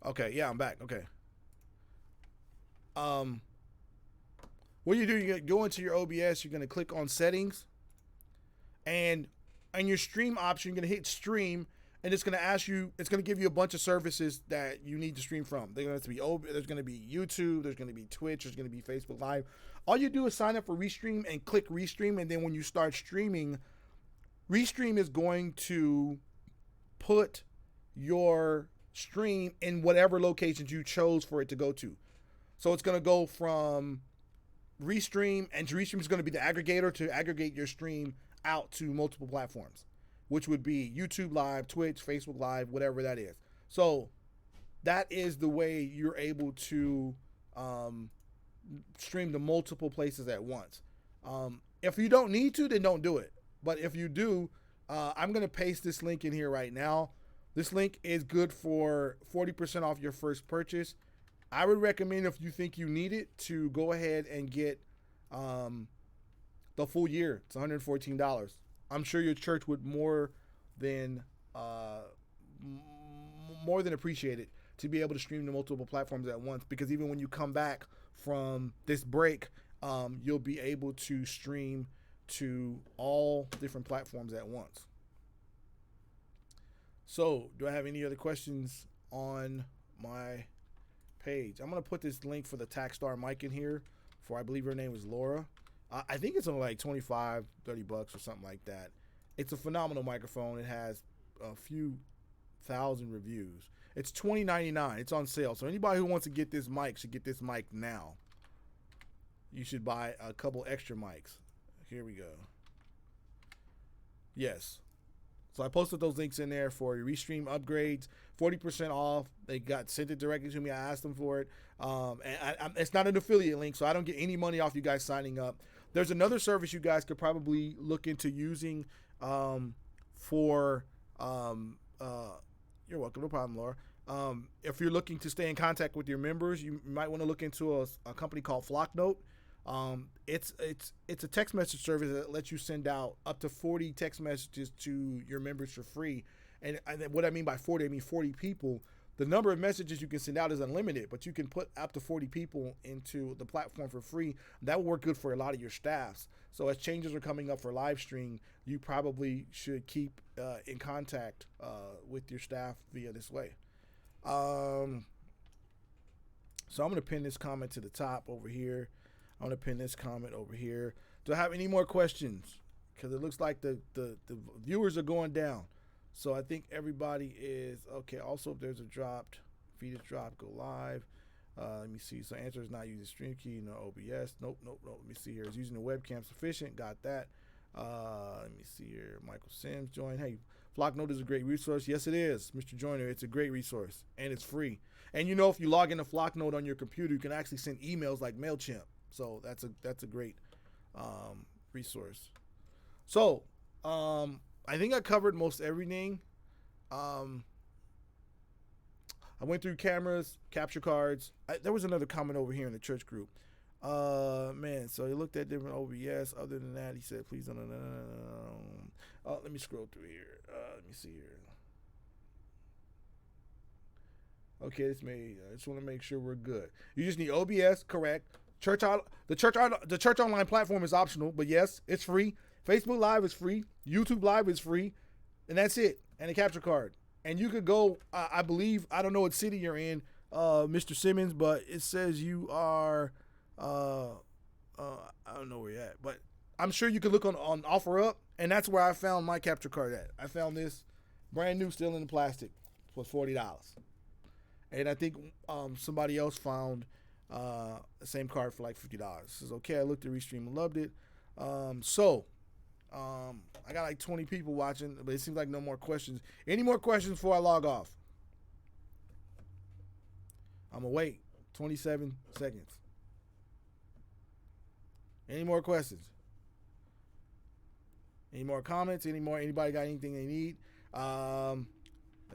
Okay, yeah, I'm back. Okay. What you do, you go into your OBS, you're going to click on settings, and on your stream option, you're going to hit stream, and it's going to ask you, it's going to give you a bunch of services that you need to stream from. There's going to be YouTube, there's going to be Twitch, there's going to be Facebook Live. All you do is sign up for Restream and click Restream, and then when you start streaming, Restream is going to put your stream in whatever locations you chose for it to go to. So it's going to go from Restream, and Restream is going to be the aggregator to aggregate your stream out to multiple platforms, which would be YouTube Live, Twitch, Facebook Live, whatever that is. So that is the way you're able to stream to multiple places at once. If you don't need to, then don't do it. But if you do, I'm going to paste this link in here right now. This link is good for 40% off your first purchase. I would recommend, if you think you need it, to go ahead and get the full year. It's $114. I'm sure your church would more than appreciate it to be able to stream to multiple platforms at once, because even when you come back from this break, you'll be able to stream to all different platforms at once. So, do I have any other questions on my page? I'm going to put this link for the Tackstar mic in here for, I believe her name is Laura. I think it's only like $25, $30 or something like that. It's a phenomenal microphone. It has a few thousand reviews. It's $20.99. It's on sale. So anybody who wants to get this mic should get this mic now. You should buy a couple extra mics. Here we go. Yes. So I posted those links in there for your Restream upgrades, 40% off. They got sent it directly to me. I asked them for it. And it's not an affiliate link, so I don't get any money off you guys signing up. There's another service you guys could probably look into using for you're welcome, no problem, Laura. If you're looking to stay in contact with your members, you might want to look into a company called Flocknote. It's a text message service that lets you send out up to 40 text messages to your members for free. And what I mean by 40, I mean 40 people. The number of messages you can send out is unlimited, but you can put up to 40 people into the platform for free. That will work good for a lot of your staffs. So as changes are coming up for live stream, you probably should keep in contact with your staff via this way. So I'm going to pin this comment to the top over here. I'm going to pin this comment over here. Do I have any more questions? Because it looks like the viewers are going down. So I think everybody is okay. Also, if there's a dropped, feed is dropped, go live. Let me see. So answer is not using stream key, no OBS. Nope. Let me see here. Is using the webcam sufficient? Got that. Let me see here. Michael Sims joined. Hey, Flocknote is a great resource. Yes, it is, Mr. Joyner. It's a great resource, and it's free. And you know, if you log into Flocknote on your computer, you can actually send emails like MailChimp. So that's a great resource. So I think I covered most everything. I went through cameras, capture cards. There was another comment over here in the church group. Man, so he looked at different OBS. Other than that, he said, please don't. Let me scroll through here. Let me see here. Okay, it's me. I just want to make sure we're good. You just need OBS, correct. The church online platform is optional, but yes, it's free. Facebook Live is free. YouTube Live is free. And that's it. And a capture card. And you could go, I believe, I don't know what city you're in, Mr. Simmons, but it says you are, I don't know where you're at, but I'm sure you could look on OfferUp, and that's where I found my capture card at. I found this brand new, still in the plastic. It was $40. And I think somebody else found the same card for like $50. It says, okay, I looked at Restream and loved it. I got like 20 people watching, but it seems like no more questions. Any more questions before I log off? I'm going to wait 27 seconds. Any more questions? Any more comments? Anybody got anything they need? Let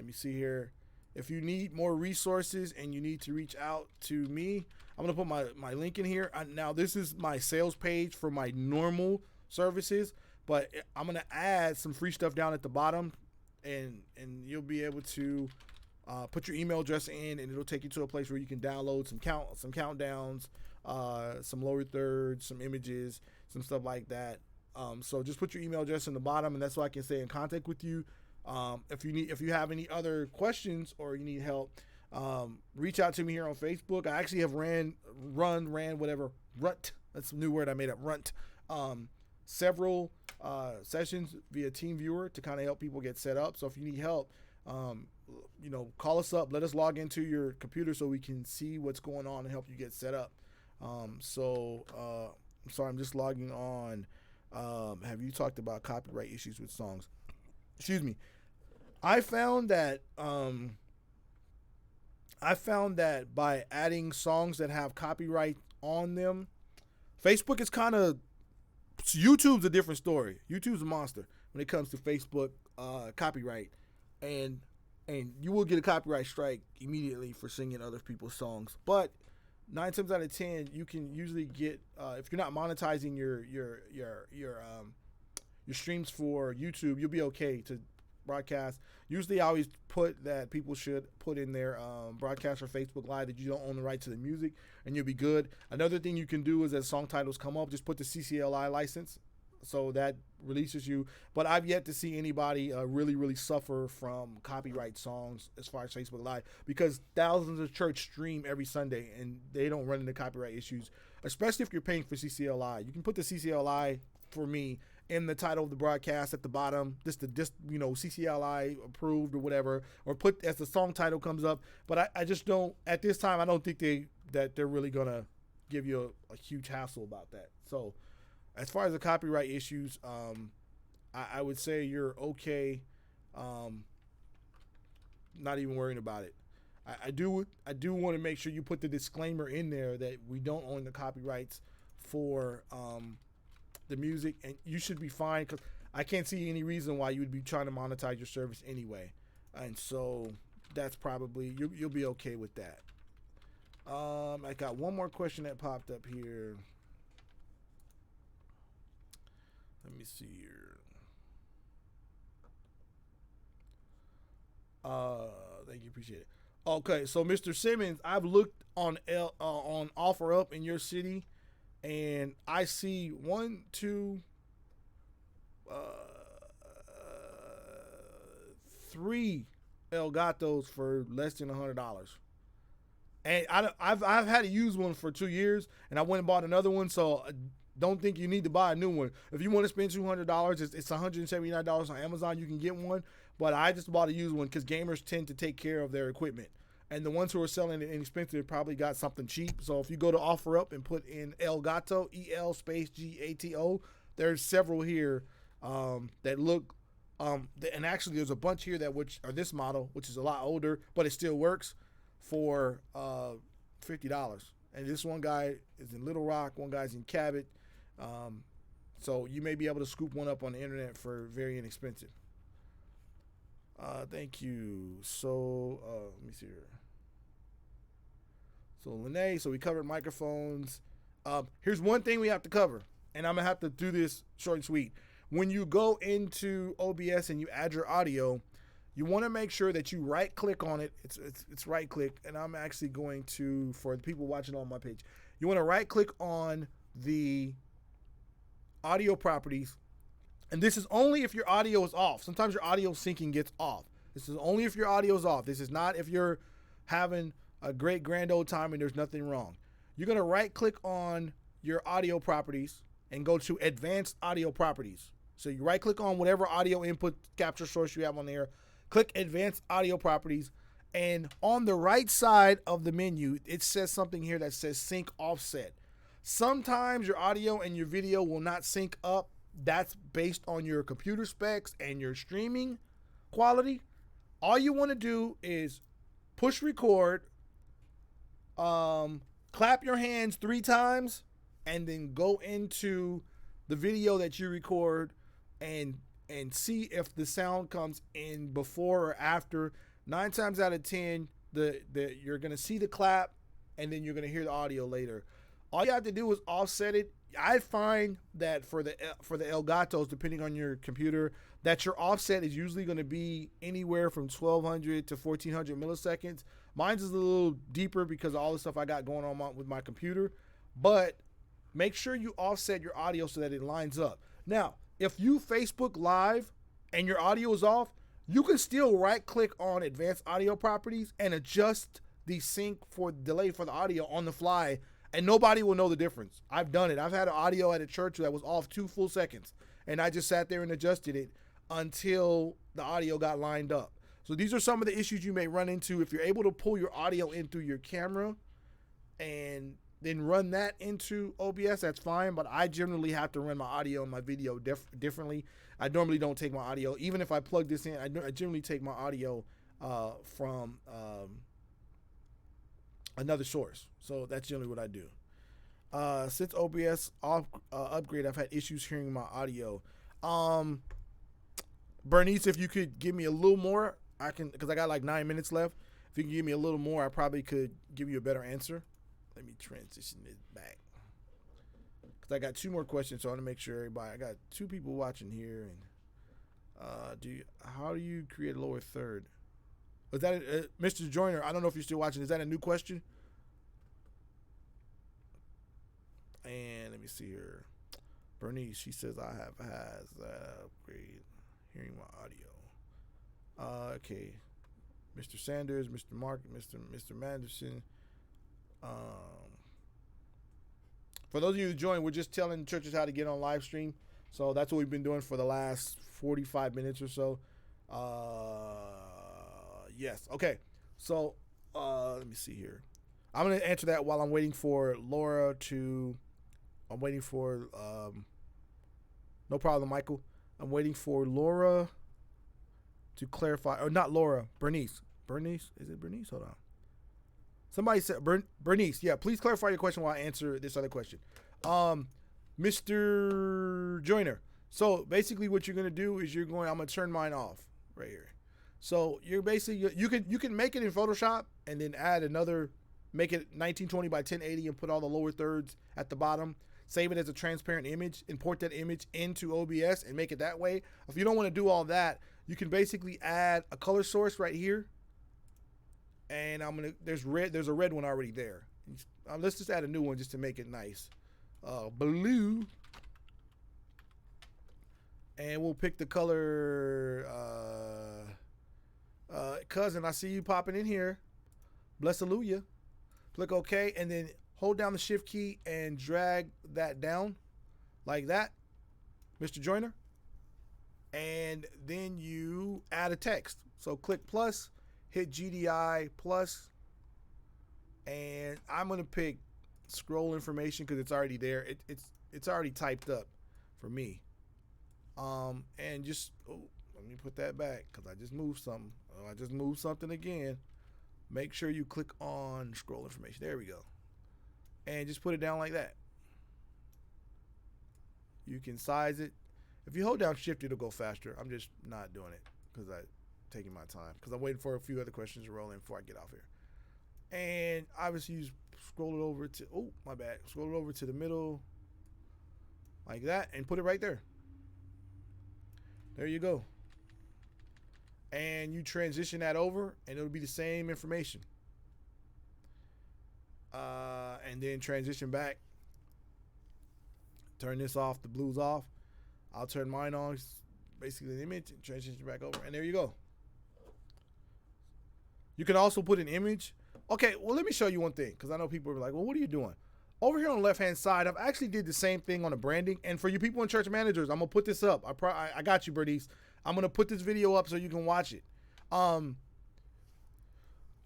me see here. If you need more resources and you need to reach out to me, I'm going to put my link in here. Now, this is my sales page for my normal services, but I'm going to add some free stuff down at the bottom, and you'll be able to put your email address in, and it'll take you to a place where you can download some countdowns, some lower thirds, some images, some stuff like that. So just put your email address in the bottom, and that's so I can stay in contact with you. If you have any other questions or you need help, reach out to me here on Facebook. I actually have ran that's a new word I made up, runt, several sessions via TeamViewer to kind of help people get set up. So if you need help, call us up. Let us log into your computer so we can see what's going on and help you get set up. I'm sorry, I'm just logging on. Have you talked about copyright issues with songs? Excuse me. I found that by adding songs that have copyright on them, Facebook is kind of, YouTube's a different story. YouTube's a monster when it comes to Facebook copyright, and you will get a copyright strike immediately for singing other people's songs. But 9 times out of 10, you can usually get if you're not monetizing your streams for YouTube, you'll be okay to broadcast. Usually, I always put that people should put in their broadcast or Facebook Live that you don't own the right to the music, and you'll be good. Another thing you can do is, as song titles come up, just put the CCLI license, so that releases you. But I've yet to see anybody really suffer from copyright songs as far as Facebook Live, because thousands of church stream every Sunday and they don't run into copyright issues, especially if you're paying for CCLI. You can put the CCLI for me in the title of the broadcast at the bottom, just CCLI approved or whatever, or put as the song title comes up. But I just don't, at this time, I don't think they're really gonna give you a huge hassle about that. So as far as the copyright issues, I would say you're okay, not even worrying about it. I do want to make sure you put the disclaimer in there that we don't own the copyrights for the music, and you should be fine, because I can't see any reason why you would be trying to monetize your service anyway. And so that's probably, you'll be okay with that. I got one more question that popped up here. Let me see here. Thank you, appreciate it. Okay, so Mr. Simmons, I've looked on OfferUp in your city, and I see 3 Elgatos for less than $100. And I've had to use one for 2 years, and I went and bought another one. So don't think you need to buy a new one. If you want to spend $200, it's $179 on Amazon. You can get one, but I just bought a used one because gamers tend to take care of their equipment. And the ones who are selling it inexpensive probably got something cheap. So if you go to OfferUp and put in Elgato, EL_GATO, there's several here that look, and actually there's a bunch here that are this model, which is a lot older, but it still works, for $50. And this one guy is in Little Rock, one guy's in Cabot. So you may be able to scoop one up on the internet for very inexpensive. Thank you. So let me see here. So Lene, so we covered microphones. Here's one thing we have to cover, and I'm gonna have to do this short and sweet. When you go into OBS and you add your audio, you want to make sure that you right click on it. It's right click, and I'm actually going to, for the people watching on my page, you want to right click on the audio properties. And this is only if your audio is off. Sometimes your audio syncing gets off. This is only if your audio is off. This is not if you're having a great grand old time and there's nothing wrong. You're going to right click on your audio properties and go to advanced audio properties. So you right click on whatever audio input capture source you have on there, click advanced audio properties, and on the right side of the menu, it says something here that says sync offset. Sometimes your audio and your video will not sync up. That's based on your computer specs and your streaming quality. All you want to do is push record, clap your hands 3 times, and then go into the video that you record and see if the sound comes in before or after. 9 times out of 10, you're going to see the clap, and then you're going to hear the audio later. All you have to do is offset it. I find that for the Elgatos, depending on your computer, that your offset is usually going to be anywhere from 1200 to 1400 milliseconds. Mine's is a little deeper because of all the stuff I got going on with my computer. But make sure you offset your audio so that it lines up. Now, if you Facebook Live and your audio is off, you can still right-click on advanced audio properties and adjust the sync for delay for the audio on the fly, and nobody will know the difference. I've done it. I've had an audio at a church that was off 2 full seconds, and I just sat there and adjusted it until the audio got lined up. So these are some of the issues you may run into if you're able to pull your audio in through your camera and then run that into OBS, that's fine. But I generally have to run my audio and my video differently. I normally don't take my audio. Even if I plug this in, I generally take my audio from another source. So that's generally what I do. Since OBS upgrade, I've had issues hearing my audio. Bernice, if you could give me a little more, I can, because I got like 9 minutes left. If you can give me a little more, I probably could give you a better answer. Let me transition this back, because I got 2 more questions, so I want to make sure everybody. I got 2 people watching here, and how do you create a lower third? Was that Mr. Joyner? I don't know if you're still watching. Is that a new question? And let me see here. Bernice, she says I has upgrade hearing my audio. Okay. Mr. Sanders, Mr. Mark, Mr. Manderson. For those of you who joined, we're just telling churches how to get on live stream. So that's what we've been doing for the last 45 minutes or so. Yes. Okay. So let me see here. I'm going to answer that while I'm waiting for Laura to. I'm waiting for. No problem, Michael. I'm waiting for Laura to clarify. Or not Laura. Bernice. Bernice? Is it Bernice? Hold on. Somebody said Bernice. Yeah, please clarify your question while I answer this other question. Mr. Joyner. So basically, what you're gonna do is I'm gonna turn mine off right here. So you're basically you can make it in Photoshop and then add another, make it 1920 by 1080 and put all the lower thirds at the bottom. Save it as a transparent image, import that image into OBS and make it that way. If you don't want to do all that, you can basically add a color source right here. And there's a red one already there. Let's just add a new one just to make it nice. Blue. And we'll pick the color, cousin, I see you popping in here. Bless hallelujah. Click OK, and then hold down the shift key and drag that down like that, Mr. Joyner. And then you add a text. So click plus, hit GDI plus, and I'm gonna pick scroll information because it's already there. It's already typed up for me. And just let me put that back because I just moved something. I just moved something again. Make sure you click on scroll information. There we go. And just put it down like that. You can size it. If you hold down shift, it'll go faster. I'm just not doing it because I'm taking my time because I'm waiting for a few other questions to roll in before I get off here. And obviously you scroll it over to, oh, my bad. Scroll it over to the middle like that and put it right there. There you go. And you transition that over and it'll be the same information. And then transition back. Turn this off, the blues off. I'll turn mine on, it's basically the image, and transition back over. And there you go. You can also put an image. Okay, well, let me show you one thing, because I know people are like, well, what are you doing? Over here on the left-hand side, I've actually did the same thing on the branding. And for you people in church managers, I'm going to put this up. I got you, Bernice. I'm going to put this video up so you can watch it.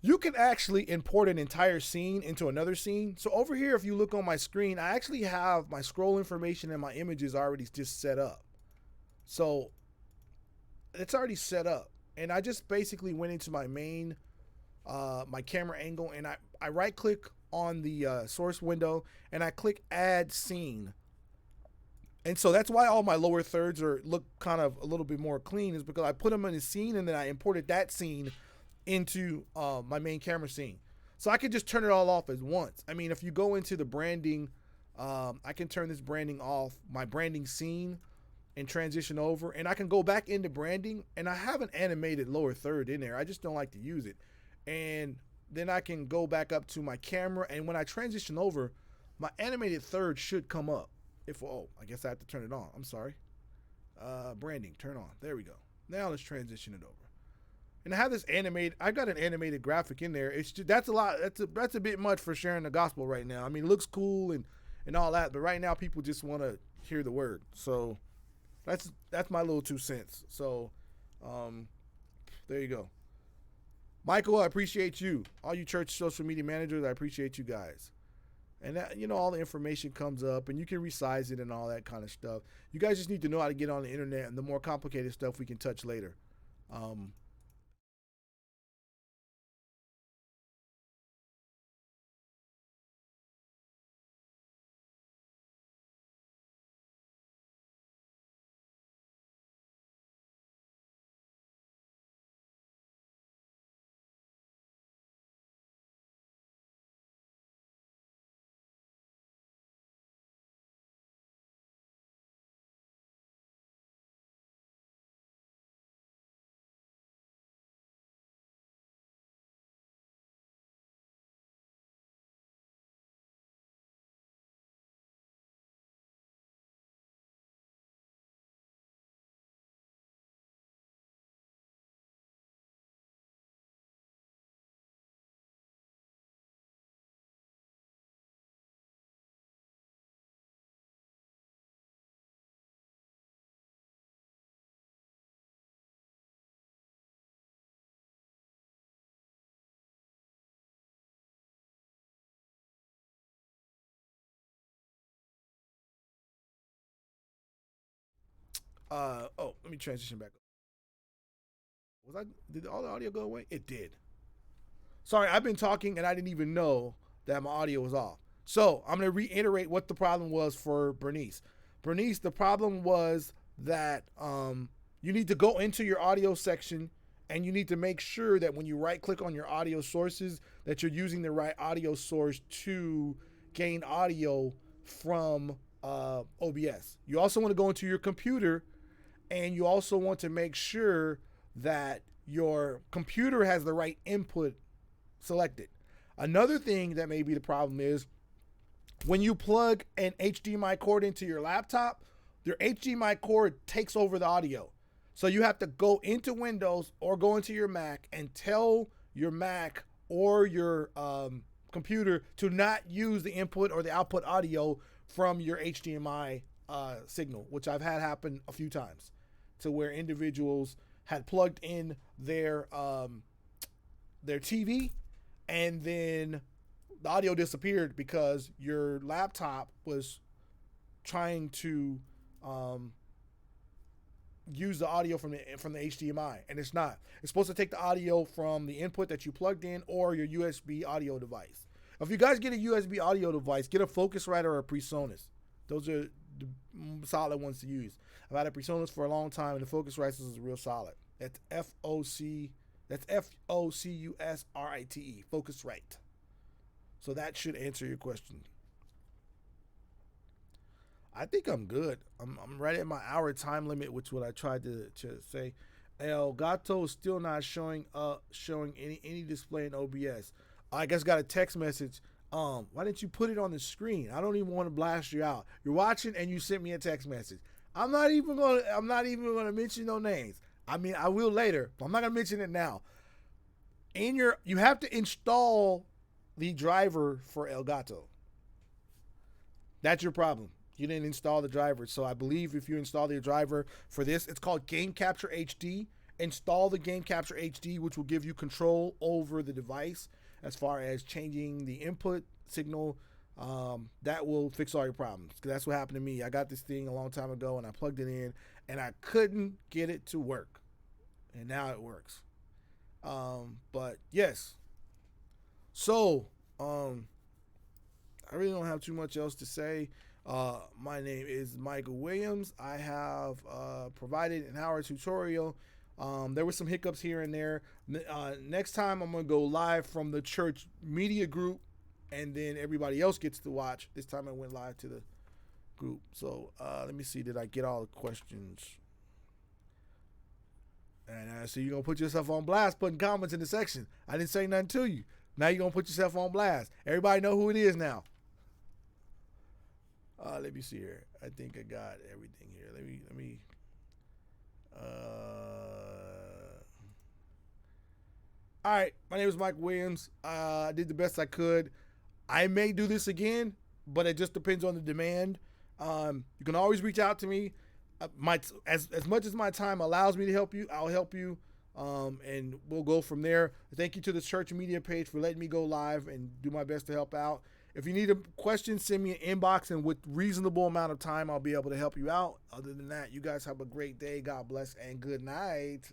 You can actually import an entire scene into another scene. So over here, if you look on my screen, I actually have my scroll information and my images already just set up. So it's already set up. And I just basically went into my main, my camera angle, and I right click on the source window and I click add scene. And so that's why all my lower thirds look kind of a little bit more clean, is because I put them in a scene and then I imported that scene into my main camera scene. So I could just turn it all off at once. I mean, if you go into the branding, I can turn this branding off, my branding scene, and transition over. And I can go back into branding, and I have an animated lower third in there. I just don't like to use it. And then I can go back up to my camera, and when I transition over, my animated third should come up. I guess I have to turn it on. I'm sorry. Branding, turn on. There we go. Now let's transition it over. And I have this I've got an animated graphic in there. It's just, that's a lot. That's a bit much for sharing the gospel right now. I mean, it looks cool and all that, but right now people just want to hear the word. So that's my little 2 cents. So there you go. Michael, I appreciate you. All you church social media managers, I appreciate you guys. And that, all the information comes up, and you can resize it and all that kind of stuff. You guys just need to know how to get on the internet, and the more complicated stuff we can touch later. Um, Let me transition back. Did all the audio go away? It did. Sorry, I've been talking and I didn't even know that my audio was off. So I'm going to reiterate what the problem was for Bernice. Bernice, the problem was that you need to go into your audio section and you need to make sure that when you right click on your audio sources that you're using the right audio source to gain audio from OBS. You also want to go into your computer and you also want to make sure that your computer has the right input selected. Another thing that may be the problem is when you plug an HDMI cord into your laptop, your HDMI cord takes over the audio. So you have to go into Windows or go into your Mac and tell your Mac or your computer to not use the input or the output audio from your HDMI signal, which I've had happen a few times to where individuals had plugged in their TV and then the audio disappeared because your laptop was trying to use the audio from the HDMI, and it's not. It's supposed to take the audio from the input that you plugged in or your USB audio device. If you guys get a USB audio device, get a Focusrite or a PreSonus. Those are the solid ones to use. I've had a PreSonus for a long time, and the Focusrite is real solid. That's Focusrite. Focusrite. So that should answer your question. I think I'm good. I'm right at my hour time limit, which what I tried to say. El Gato is still not showing any display in OBS. I guess got a text message. Why didn't you put it on the screen? I don't even want to blast you out. You're watching and you sent me a text message. I'm not even gonna mention no names. I mean, I will later, but I'm not gonna mention it now. You have to install the driver for El Gato. That's your problem. You didn't install the driver. So I believe if you install the driver for this, it's called Game Capture HD. Install the Game Capture HD, which will give you control over the device as far as changing the input signal. That will fix all your problems. That's what happened to me. I got this thing a long time ago and I plugged it in and I couldn't get it to work. And now it works. But yes. So, I really don't have too much else to say. My name is Michael Williams. I have provided an hour tutorial. There were some hiccups here and there. Next time I'm going to go live from the church media group and then everybody else gets to watch. This time I went live to the group. So let me see, did I get all the questions? And so you're going to put yourself on blast putting comments in the section. I didn't say nothing to you. Now you're going to put yourself on blast. Everybody know who it is now. Let me see here. I think I got everything here. Let me. All right. My name is Mike Williams. I did the best I could. I may do this again, but it just depends on the demand. You can always reach out to me. As much as my time allows me to help you, I'll help you. And we'll go from there. Thank you to the church media page for letting me go live and do my best to help out. If you need a question, send me an inbox, and with reasonable amount of time, I'll be able to help you out. Other than that, you guys have a great day. God bless and good night.